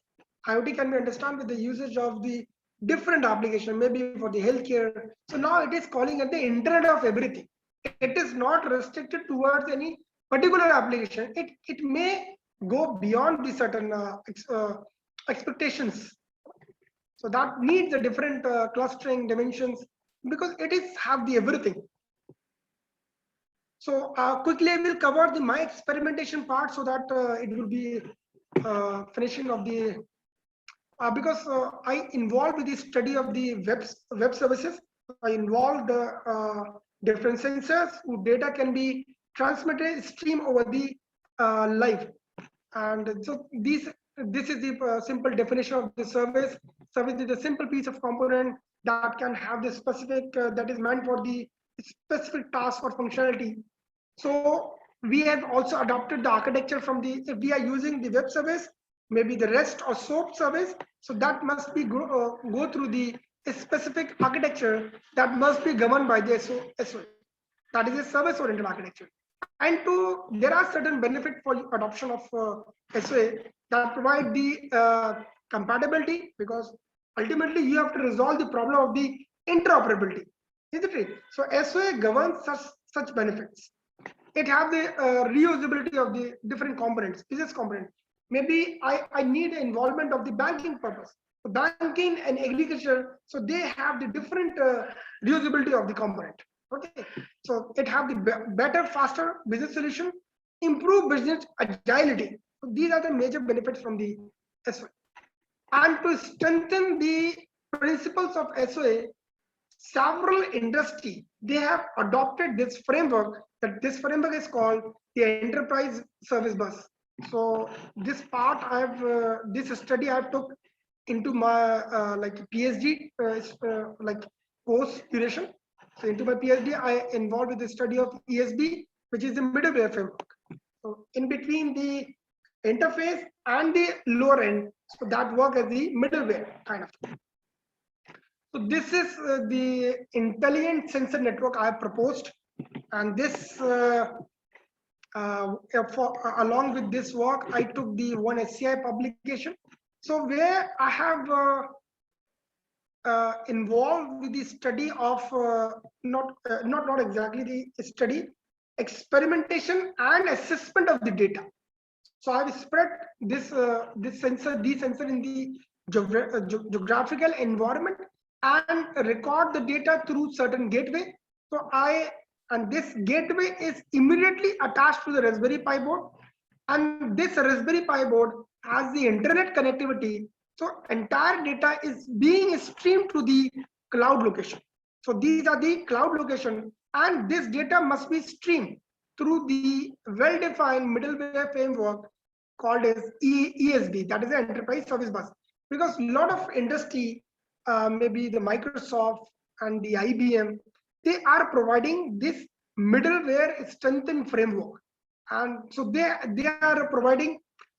IoT can be understand with the usage of the different application, maybe for the healthcare. So now it is calling it the Internet of Everything. It is not restricted towards any particular application. It may go beyond the certain expectations. So that needs a different clustering dimensions because it is have the everything. So quickly I will cover the my experimentation part so that it will be finishing of the because I involved with the study of the web services. I involved different sensors whose data can be transmitted stream over the live, and so this is the simple definition of the service. Service is a simple piece of component that can have the specific that is meant for the specific task or functionality. So we have also adopted the architecture from the, if we are using the web service, maybe the REST or SOAP service, so that must be go through the specific architecture that must be governed by the SOA. That is a service oriented architecture. And there are certain benefits for adoption of SOA that provide the compatibility, because ultimately you have to resolve the problem of the interoperability. Is it right? So SOA governs such benefits. It have the reusability of the different components, business component. Maybe I need involvement of the banking purpose. So banking and agriculture, so they have the different reusability of the component. Okay, so it have the better, faster business solution, improve business agility. So these are the major benefits from the SOA. And to strengthen the principles of SOA, several industry they have adopted this framework. That this framework is called the enterprise service bus. So this part I've this study I've took into my like PhD like post duration. So into my PhD I involved with the study of ESB, which is the middleware framework. So in between the interface and the lower end, so that work as the middleware kind of thing. So this is the intelligent sensor network I have proposed, and this along with this work, I took the one SCI publication. So where I have involved with the study of not exactly the study, experimentation and assessment of the data. So I've spread these sensor in the geographical environment and record the data through certain gateway. So this gateway is immediately attached to the Raspberry Pi board, and this Raspberry Pi board has the internet connectivity. So entire data is being streamed to the cloud location. So these are the cloud location, and this data must be streamed through the well-defined middleware framework called as ESB, that is the enterprise service bus. Because a lot of industry, maybe the Microsoft and the IBM, they are providing this middleware strengthened framework. And so they are providing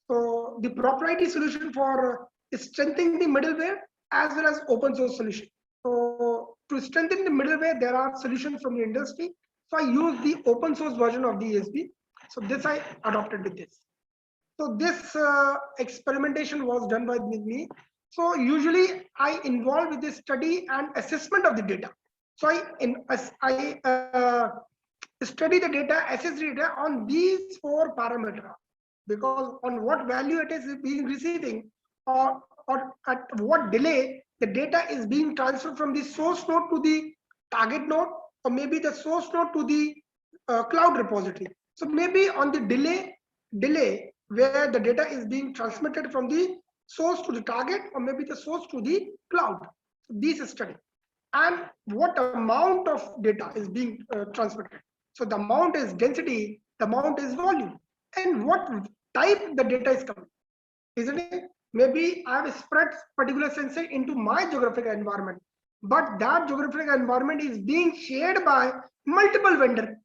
the proprietary solution for strengthening the middleware as well as open source solution. So to strengthen the middleware, there are solutions from the industry. So I use the open source version of the ESB. So this I adopted with this. So this experimentation was done by me. So usually I involve with the study and assessment of the data. So I study the data, assess the data on these 4 parameters, because on what value it is being receiving, or at what delay the data is being transferred from the source node to the target node, or maybe the source node to the cloud repository. So maybe on the delay where the data is being transmitted from the source to the target, or maybe the source to the cloud. These study. And what amount of data is being transmitted. So the amount is density, the amount is volume, and what type the data is coming. Isn't it? Maybe I have spread particular sensor into my geographical environment, but that geographical environment is being shared by multiple vendors.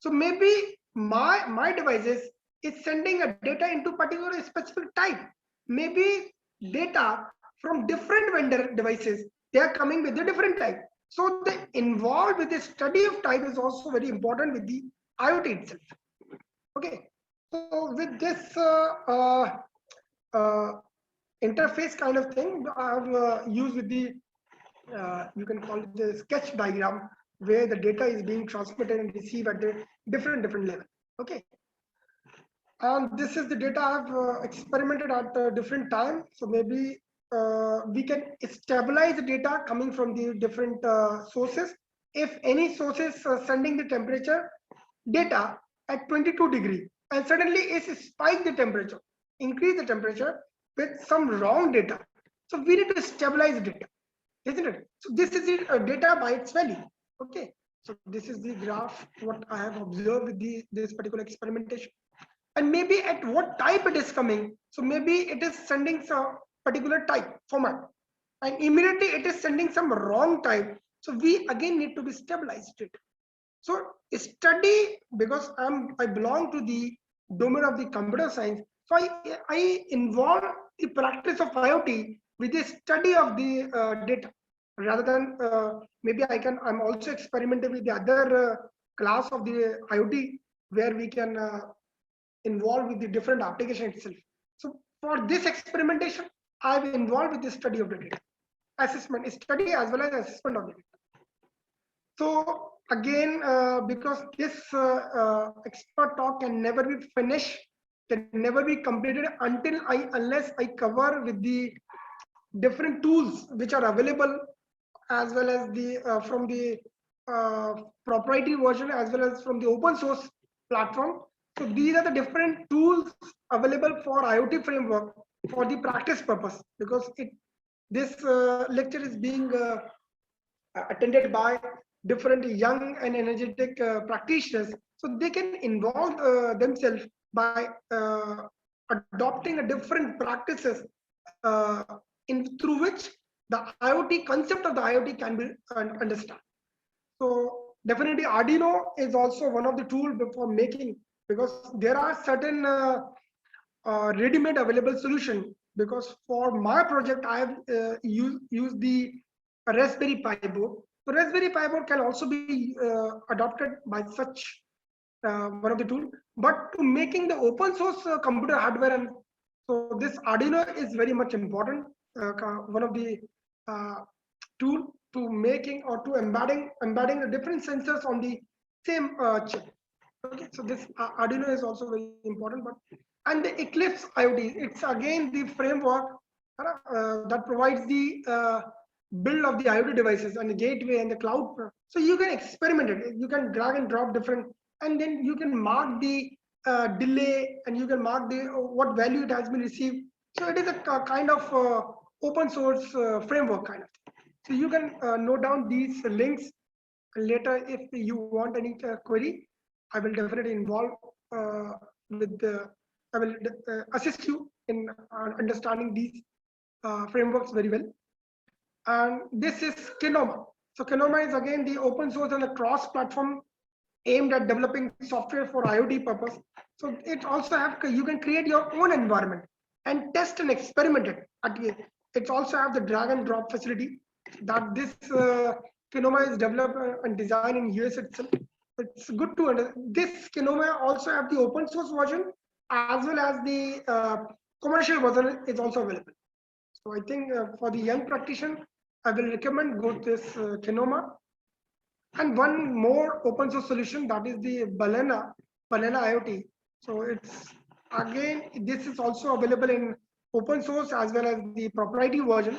So maybe my devices is sending a data into particular specific type. Maybe data from different vendor devices, they are coming with a different type. So the involved with the study of type is also very important with the IoT itself. Okay, so with this interface kind of thing, I have used with the you can call it the sketch diagram, where the data is being transmitted and received at the different level. Okay, and this is the data I've experimented at a different time. So maybe we can stabilize the data coming from the different sources. If any source is sending the temperature data at 22 degree and suddenly it spike the temperature, increase the temperature with some wrong data. So we need to stabilize the data, isn't it? So this is the data by its value. Okay, so this is the graph what I have observed with this particular experimentation. And maybe at what type it is coming. So maybe it is sending some particular type format, and immediately it is sending some wrong type. So we again need to be stabilized it. So study, because I belong to the domain of the computer science. So I involve the practice of IoT with the study of the data, rather than maybe I'm also experimenting with the other class of the IoT, where we can involved with the different application itself. So for this experimentation, I've involved with the study of the data, assessment, study as well as assessment of the data. So again, because this expert talk can never be finished, can never be completed unless I cover with the different tools which are available, as well as the from the proprietary version as well as from the open source platform. So these are the different tools available for IoT framework for the practice purpose, because this lecture is being attended by different young and energetic practitioners, so they can involve themselves by adopting a different practices through which the IoT concept of the IoT can be understood. So definitely Arduino is also one of the tools for making, because there are certain ready-made available solution. Because for my project, I have used the Raspberry Pi board. So Raspberry Pi board can also be adopted by such one of the tool. But to making the open source computer hardware, and so this Arduino is very much important. One of the tool to making or to embedding the different sensors on the same chip. Okay, so this Arduino is also very important. But and the Eclipse IoT, it's again the framework that provides the build of the IoT devices and the gateway and the cloud. So you can experiment it. You can drag and drop different, and then you can mark the delay, and you can mark the what value it has been received. So it is a kind of open source framework kind of thing. So you can note down these links later if you want any query. I will definitely involve with the. I will assist you in understanding these frameworks very well. And this is Kinoma. So Kinoma is again the open source and the cross-platform aimed at developing software for IoT purpose. So it also have, you can create your own environment and test and experiment it. It also have the drag and drop facility that this Kinoma is developed and designed in US itself. It's good to understand. This Kinoma also have the open source version as well as the commercial version is also available. So I think for the young practitioner, I will recommend go this Kinoma. And one more open source solution, that is the Balena IoT. So it's again, this is also available in open source as well as the proprietary version.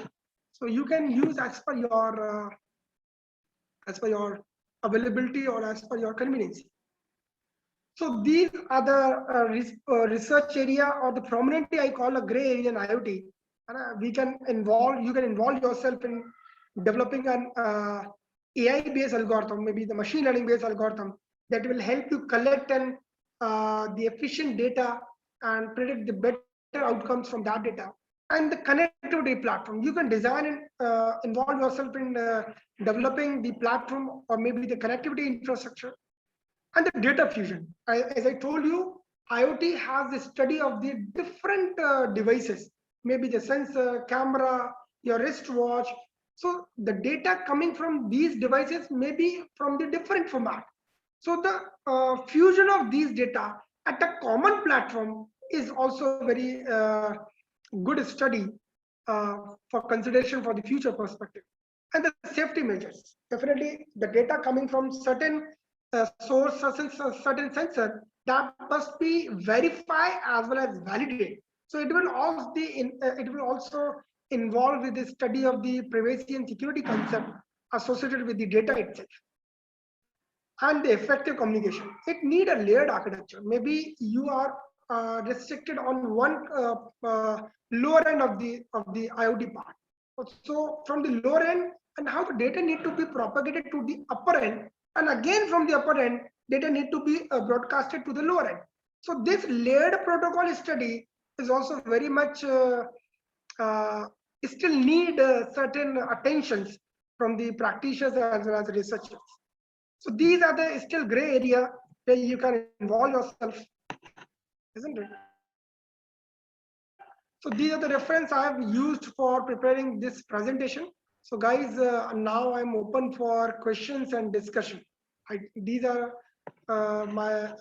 So you can use as per your availability or as per your convenience. So these are the research area, or the prominently I call a gray area in IoT. And you can involve yourself in developing an AI-based algorithm, maybe the machine learning-based algorithm that will help you collect and the efficient data and predict the better outcomes from that data. And the connectivity platform, you can design and involve yourself in developing the platform or maybe the connectivity infrastructure. And the data fusion, as I told you, IoT has the study of the different devices, maybe the sensor, camera, your wristwatch. So the data coming from these devices may be from the different format. So the fusion of these data at a common platform is also very good study for consideration for the future perspective. And the safety measures, definitely the data coming from certain source, certain sensor, that must be verified as well as validated. So it will also involve with the study of the privacy and security concept associated with the data itself. And the effective communication, it need a layered architecture. Maybe you are restricted on one lower end of the IoT part. So from the lower end, and how the data need to be propagated to the upper end, and again from the upper end, data need to be broadcasted to the lower end. So this layered protocol study is also very much still need certain attentions from the practitioners as well as researchers. So these are the still gray area where you can involve yourself, isn't it? So these are the reference I have used for preparing this presentation. So guys, now I'm open for questions and discussion. These are my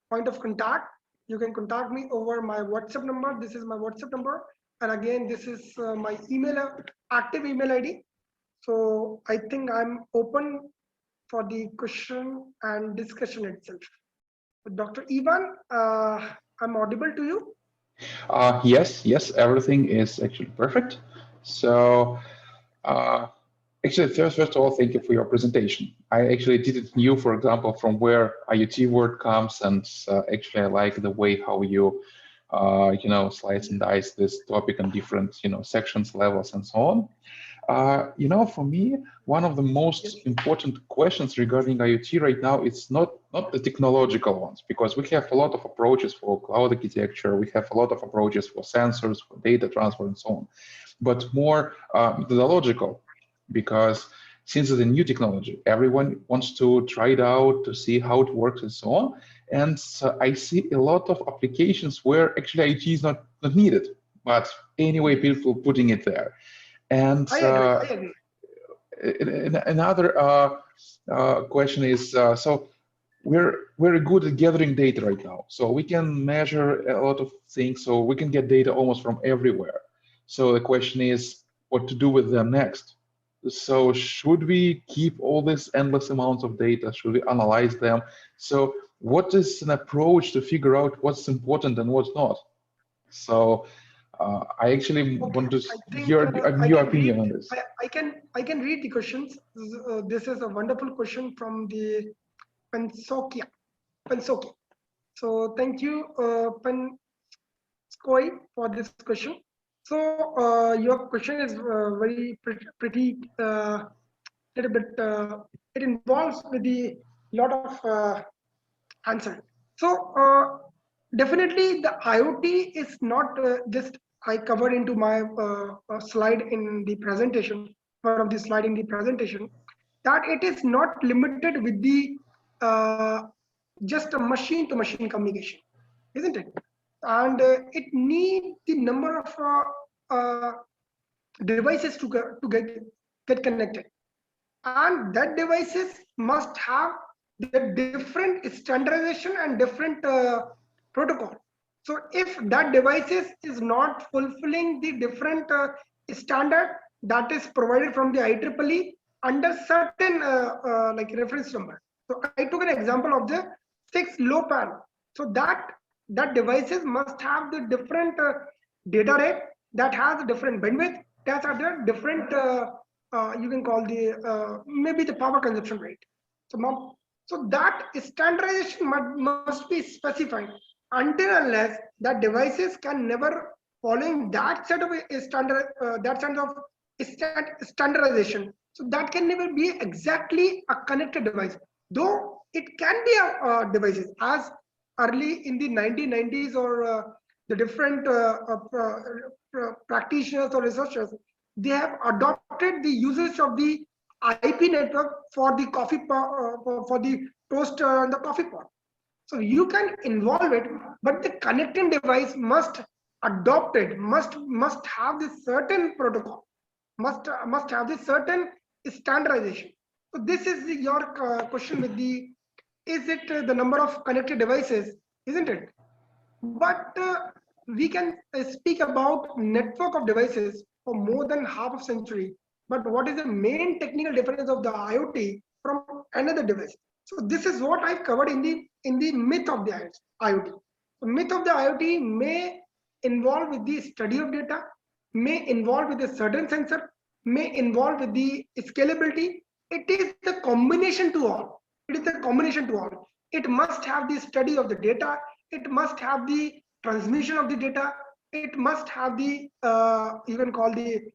point of contact. You can contact me over my WhatsApp number. This is my WhatsApp number. And again, this is my active email ID. So I think I'm open for the question and discussion itself. Dr. Ivan, I'm audible to you? Yes, everything is actually perfect. So actually, first of all, thank you for your presentation. I actually didn't knew, for example, from where IoT word comes, and actually I like the way how you slice and dice this topic on different sections, levels, and so on. For me, one of the most important questions regarding IoT right now is not the technological ones, because we have a lot of approaches for cloud architecture, we have a lot of approaches for sensors, for data transfer, and so on, but more methodological, because since it's a new technology, everyone wants to try it out to see how it works and so on. And so I see a lot of applications where actually IoT is not needed, but anyway, people putting it there. And I agree. Another question is, so we're very good at gathering data right now. So we can measure a lot of things. So we can get data almost from everywhere. So the question is what to do with them next. So should we keep all this endless amounts of data? Should we analyze them? So what is an approach to figure out what's important and what's not? So I actually want to hear your opinion on this. I can read the questions. This is a wonderful question from the Pensokia. So thank you, Penskoi, for this question. So your question is very pretty little bit. It involves with the lot of answer. So definitely the IoT is not just I covered into my slide in the presentation, one of the slide in the presentation, that it is not limited with the just a machine-to-machine communication, isn't it? And it needs the number of devices to get connected, and that devices must have the different standardization and different protocol. So if that devices is not fulfilling the different standard that is provided from the IEEE under certain like reference number. So I took an example of the 6LoWPAN. So that devices must have the different data rate, that has a different bandwidth, that has a different you can call the maybe the power consumption rate. So that standardization must be specified. Until unless that devices can never following that set of standard, that kind of standardization, so that can never be exactly a connected device, though it can be a devices. As early in the 1990s, or the different practitioners or researchers, they have adopted the usage of the IP network for the coffee for the toaster and the coffee pot. So you can involve it, but the connecting device must adopted, must have this certain protocol, must have this certain standardization. So this is your question with the, is it the number of connected devices, isn't it? But we can speak about network of devices for more than half a century. But what is the main technical difference of the IoT from another device? So this is what I've covered in the myth of the IoT. The myth of the IoT may involve with the study of data, may involve with a certain sensor, may involve with the scalability. It is the combination to all. It is the combination to all. It must have the study of the data. It must have the transmission of the data. It must have the you can call the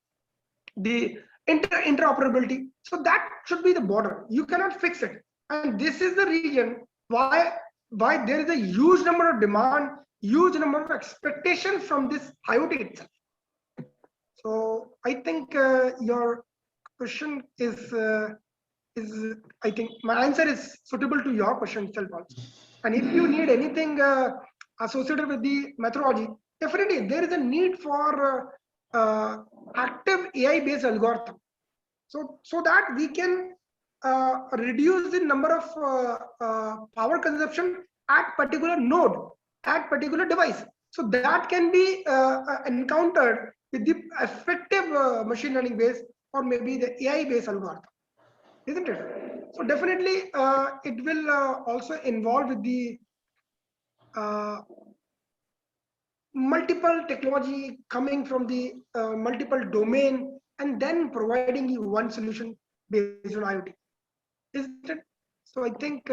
interoperability. So that should be the border. You cannot fix it, and this is the reason why there is a huge number of demand, huge number of expectation from this IoT itself. So I think your question is I think my answer is suitable to your question itself also. And if you need anything associated with the methodology, definitely there is a need for active AI-based algorithm. So that we can reduce the number of power consumption at particular node, at particular device. So that can be encountered with the effective machine learning based, or maybe the AI based algorithm, isn't it? So definitely it will also involve with the multiple technology coming from the multiple domain, and then providing you one solution based on IoT, isn't it? So I think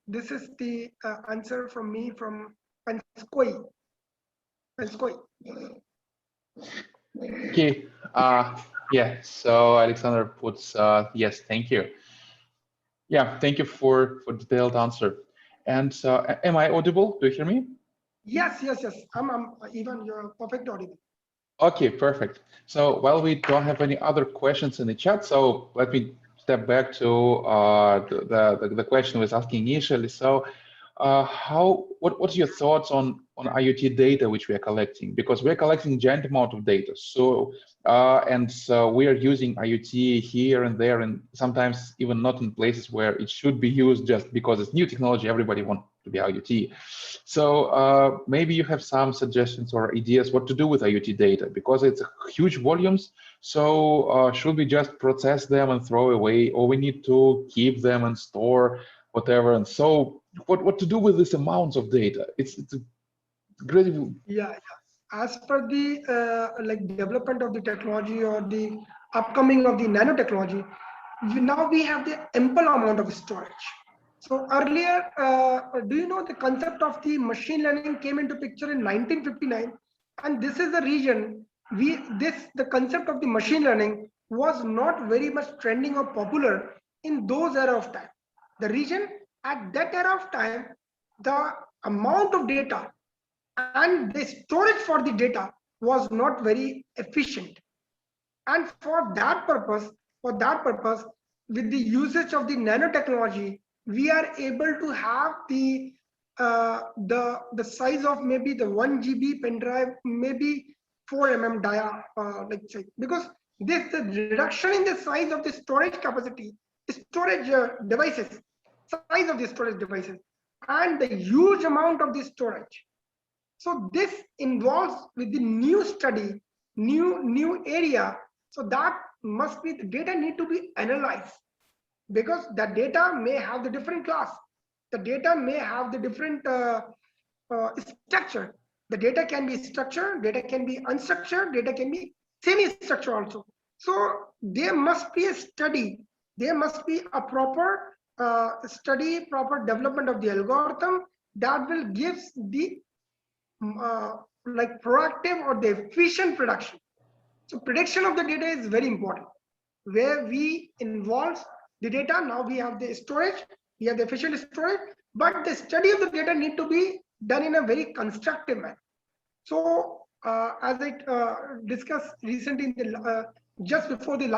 this is the answer from me from Panskoi. Okay. Yeah. So Alexander puts yes. Thank you. Yeah. Thank you for detailed answer. And am I audible? Do you hear me? Yes. I'm even you're perfect audible. Okay, perfect. So while we don't have any other questions in the chat, so let me step back to the question I was asking initially. So what's your thoughts on IoT data which we are collecting? Because we're collecting giant amount of data. So we are using IoT here and there, and sometimes even not in places where it should be used, just because it's new technology. Everybody wants to be IoT. So maybe you have some suggestions or ideas what to do with IoT data, because it's huge volumes. So should we just process them and throw away, or we need to keep them and store whatever? And so what to do with these amounts of data? It's a great. Yeah. As per the like development of the technology, or the upcoming of the nanotechnology, now we have the ample amount of storage. So earlier, do you know the concept of the machine learning came into picture in 1959, and this is the region the concept of the machine learning was not very much trending or popular in those era of time. The region at that era of time, the amount of data and the storage for the data was not very efficient, and for that purpose with the usage of the nanotechnology, we are able to have the size of maybe the 1 GB pen drive, maybe 4 mm dia, let's say, because this the reduction in the size of the storage capacity, storage devices, size of the storage devices, and the huge amount of the storage. So this involves with the new study, new area. So that must be the data need to be analyzed, because the data may have the different class, the data may have the different structure. The data can be structured, data can be unstructured, data can be semi-structured also. So there must be a study, there must be a proper study, proper development of the algorithm that will give the like proactive or the efficient production. So prediction of the data is very important, where we involve the data. Now we have the storage, we have the efficient storage, but the study of the data need to be done in a very constructive manner. So as I discussed recently in the, just before the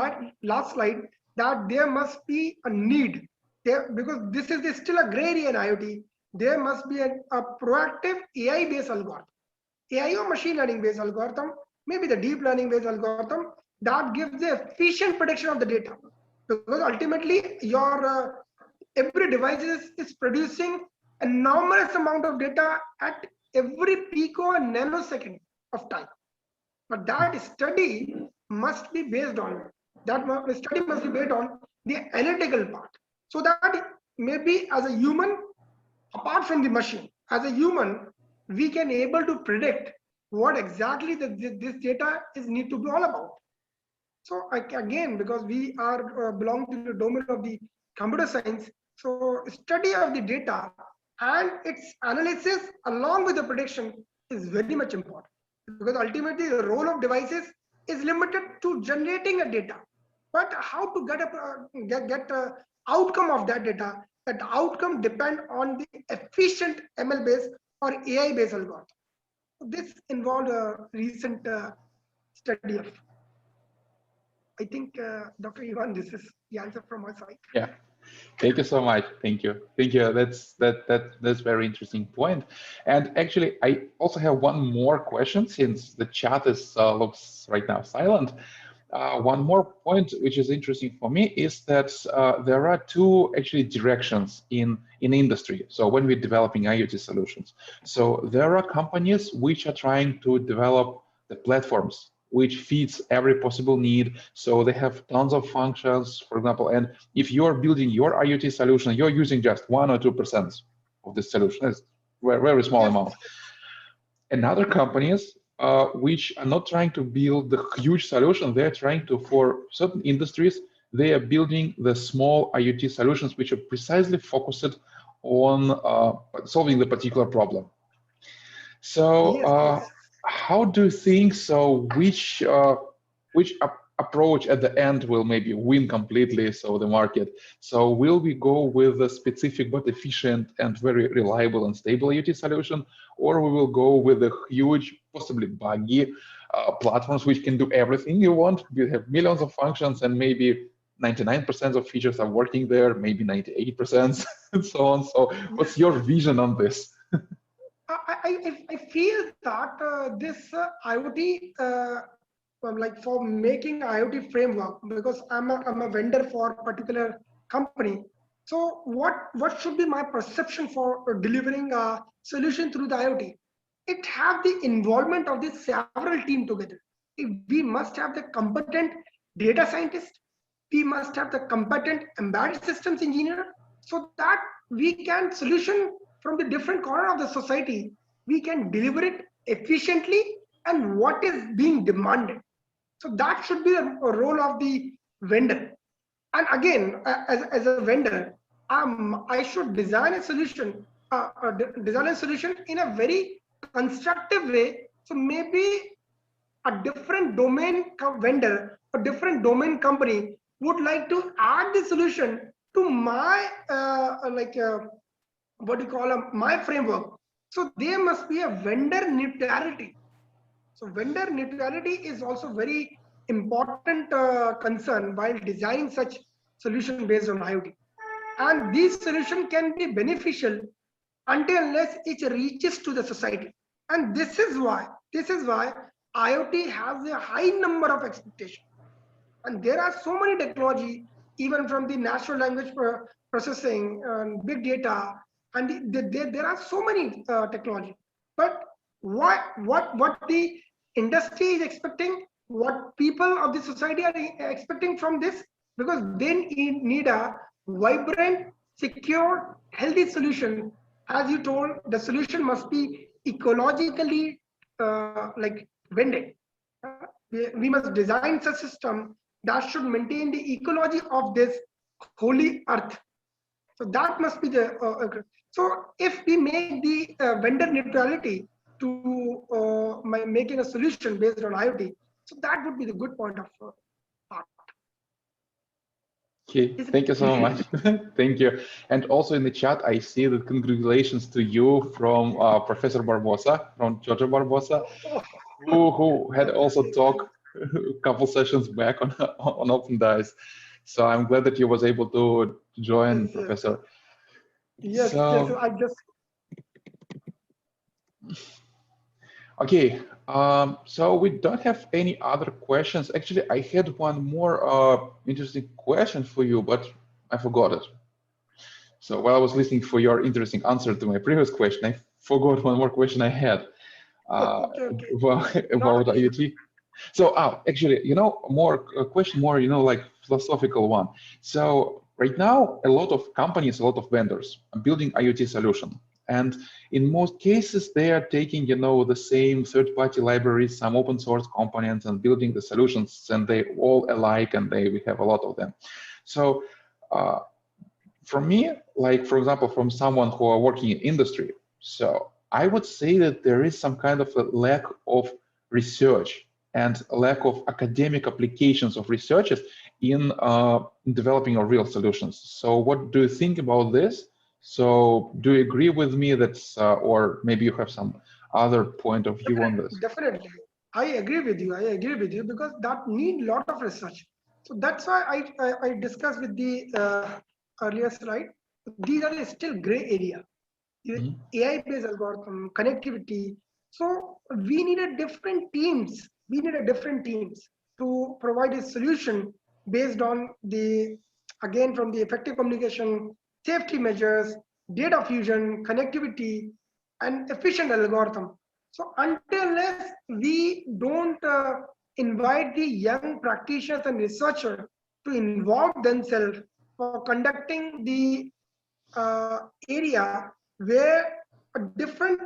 last slide, that there must be a need there, because this is still a gray area in IoT. There must be a proactive AI based algorithm, AI or machine learning based algorithm, maybe the deep learning based algorithm that gives the efficient prediction of the data. Because ultimately your every device is producing enormous amount of data at every pico and nanosecond of time. But that study must be based on, that study must be based on the analytical part. So that maybe as a human, apart from the machine, as a human, we can able to predict what exactly this data is need to be all about. So again, because we are belong to the domain of the computer science, so study of the data and its analysis along with the prediction is very much important, because ultimately the role of devices is limited to generating a data, but how to get a outcome of that data. That outcome depend on the efficient ML based or AI based algorithm. This involved a recent study of, I think, Dr. Ivan, this is the answer from my side. Yeah. Thank you so much. Thank you. Thank you. That's very interesting point. And actually, I also have one more question, since the chat is looks right now silent. One more point which is interesting for me is that there are two actually directions in industry. So when we're developing IoT solutions, so there are companies which are trying to develop the platforms which feeds every possible need. So they have tons of functions, for example, and if you're building your IoT solution, you're using just 1 or 2% of the solution. It's a very small amount. And other companies which are not trying to build the huge solution, they're trying to, for certain industries, they are building the small IoT solutions which are precisely focused on solving the particular problem. So Yes. how do you think, so which approach at the end will maybe win completely, so the market? So will we go with a specific but efficient and very reliable and stable IoT solution, or we will go with a huge, possibly buggy platforms which can do everything you want? You have millions of functions and maybe 99% of features are working there, maybe 98% and so on. So what's your vision on this? I feel that this IoT, like for making IoT framework, because I'm a vendor for a particular company. So what should be my perception for delivering a solution through the IoT? It have the involvement of the several team together. We must have the competent data scientist. We must have the competent embedded systems engineer, so that we can solution from the different corner of the society. We can deliver it efficiently and what is being demanded. So that should be a role of the vendor. And again, as a vendor, I should design a solution, in a very constructive way. So maybe a different domain vendor, a different domain company would like to add the solution to my what do you call my framework. So there must be a vendor neutrality. So vendor neutrality is also very important concern while designing such solution based on IoT. And these solutions can be beneficial until unless it reaches to the society. And this is why IoT has a high number of expectations. And there are so many technology, even from the natural language processing and big data, and there are so many technology. But what the industry is expecting, what people of the society are expecting from this, because they need a vibrant, secure, healthy solution. As you told, the solution must be ecologically like blended. We must design a system that should maintain the ecology of this holy earth. So that must be the so if we make the vendor neutrality to making a solution based on IoT, so that would be the good point of part. Okay, thank you so much. Thank you. And also in the chat, I see that congratulations to you from Professor Barbosa, from Giorgio Barbosa, who had also talked a couple sessions back on OpenDICE. So I'm glad that you was able to join, yes, Professor. Yes, yes, I just. Okay, so we don't have any other questions. Actually, I had one more interesting question for you, but I forgot it. So while I was listening for your interesting answer to my previous question, I forgot one more question I had Okay. about IoT. So, actually, a question more, like philosophical one. So right now, a lot of companies, a lot of vendors are building IoT solution. And in most cases, they are taking, the same third-party libraries, some open source components, and building the solutions, and they all alike, and we have a lot of them. So for me, like, for example, from someone who are working in industry, so I would say that there is some kind of a lack of research and a lack of academic applications of researchers in developing a real solutions. So what do you think about this? So do you agree with me that, or maybe you have some other point of view on this? Definitely, I agree with you. I agree with you because that need a lot of research. So that's why I discussed with the earlier slide. These are still gray area. AI-based algorithm, connectivity. So we needed different teams. We needed different teams to provide a solution based on the, again, from the effective communication, safety measures, data fusion, connectivity, and efficient algorithm. So until we don't invite the young practitioners and researchers to involve themselves for conducting the area where a different,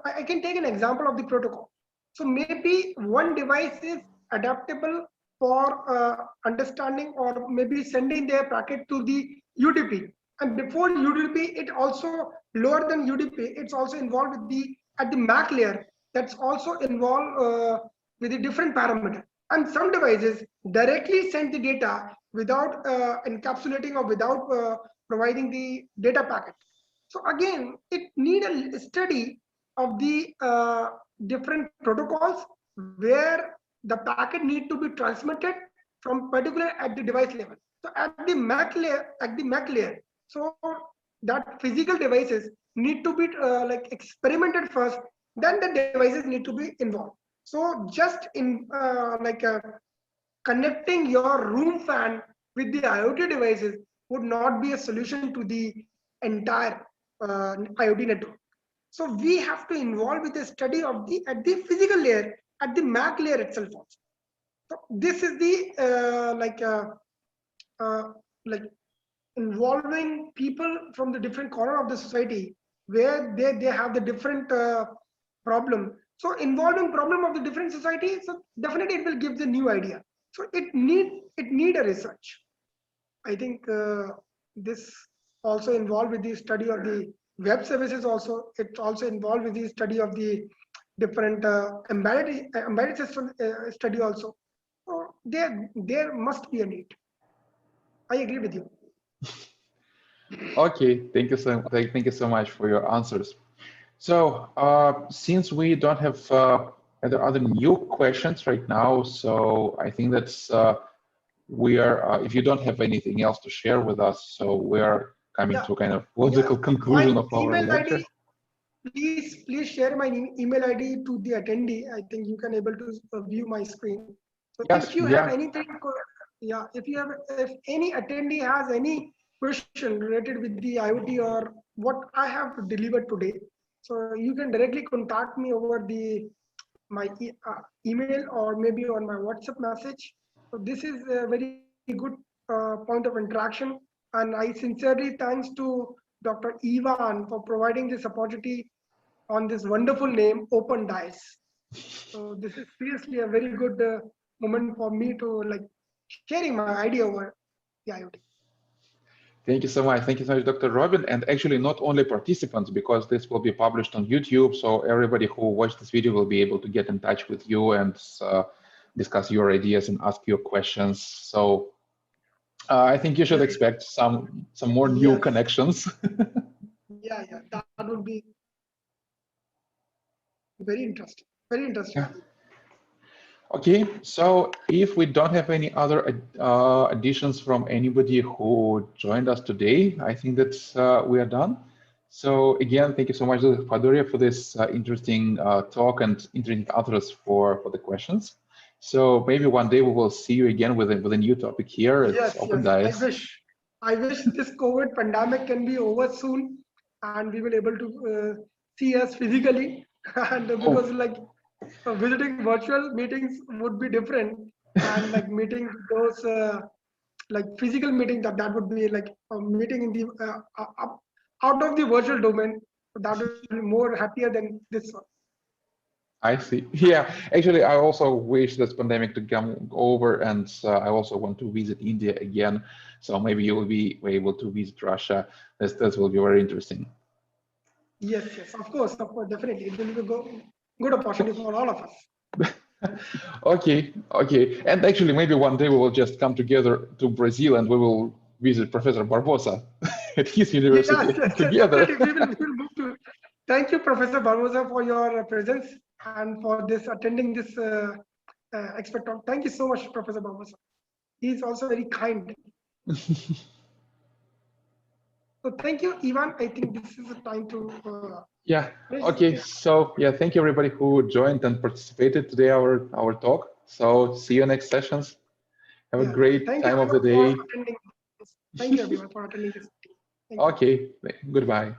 I can take an example of the protocol. So maybe one device is adaptable for understanding or maybe sending their packet to the UDP. And before UDP, it also lower than UDP, it's also involved with the, at the MAC layer, that's also involved with a different parameter. And some devices directly send the data without encapsulating or without providing the data packet. So again, it need a study of the different protocols where the packet need to be transmitted from particular at the device level. So at the MAC layer, so that physical devices need to be like experimented first, then the devices need to be involved. So just in connecting your room fan with the IoT devices would not be a solution to the entire IoT network. So we have to involve with a study of the at the physical layer, at the MAC layer itself also. So this is the like involving people from the different corner of the society where they have the different problem. So involving problem of the different society, so definitely it will give the new idea. So it need a research. I think this also involved with the study of the web services. Also, it also involved with the study of the different embedded system study also. So there must be a need. I agree with you. Okay, thank you so much for your answers. So since we don't have other new questions right now, so I think that's we are. If you don't have anything else to share with us, so we are coming Yeah. to kind of logical conclusion My of our email lecture. ID, please share my email ID to the attendee. I think you can able to view my screen. So Yes, if you have yeah. anything, if any attendee has any question related with the IoT or what I have delivered today, so you can directly contact me over my email or maybe on my WhatsApp message. So this is a very good point of interaction, and I sincerely thanks to Dr. Ivan for providing this opportunity on this wonderful name, Open Dice. So this is seriously a very good moment for me to like sharing my idea over the IoT. Thank you so much. Thank you so much, Dr. Robin. And actually not only participants, because this will be published on YouTube. So everybody who watched this video will be able to get in touch with you and discuss your ideas and ask your questions. So I think you should expect some more new connections. Yeah, that would be very interesting. Very interesting. Yeah. Okay, so if we don't have any other additions from anybody who joined us today, I think that we are done. So again, thank you so much, Fadoria, for this interesting talk and interesting answers for the questions. So maybe one day we will see you again with a new topic here at Open Dice. I wish this COVID pandemic can be over soon, and we will able to see us physically. And because like visiting virtual meetings would be different, and like meeting those like physical meeting that would be like a meeting in the out of the virtual domain. That would be more happier than this one. I see. Yeah, actually, I also wish this pandemic to come over, and I also want to visit India again. So maybe you will be able to visit Russia. This will be very interesting. Yes, of course, definitely. It will be a good opportunity for all of us. Okay. And actually, maybe one day we will just come together to Brazil and we will visit Professor Barbosa at his university together. We will move to. Thank you, Professor Barbosa, for your presence and for this attending this expert talk. Thank you so much, Professor Barbosa. He is also very kind. So thank you, Ivan. I think this is the time to. Yeah. Okay. So yeah, thank you everybody who joined and participated today our talk. So see you next sessions. Have a great time of the day. Thank you everyone for attending this. Okay. Goodbye.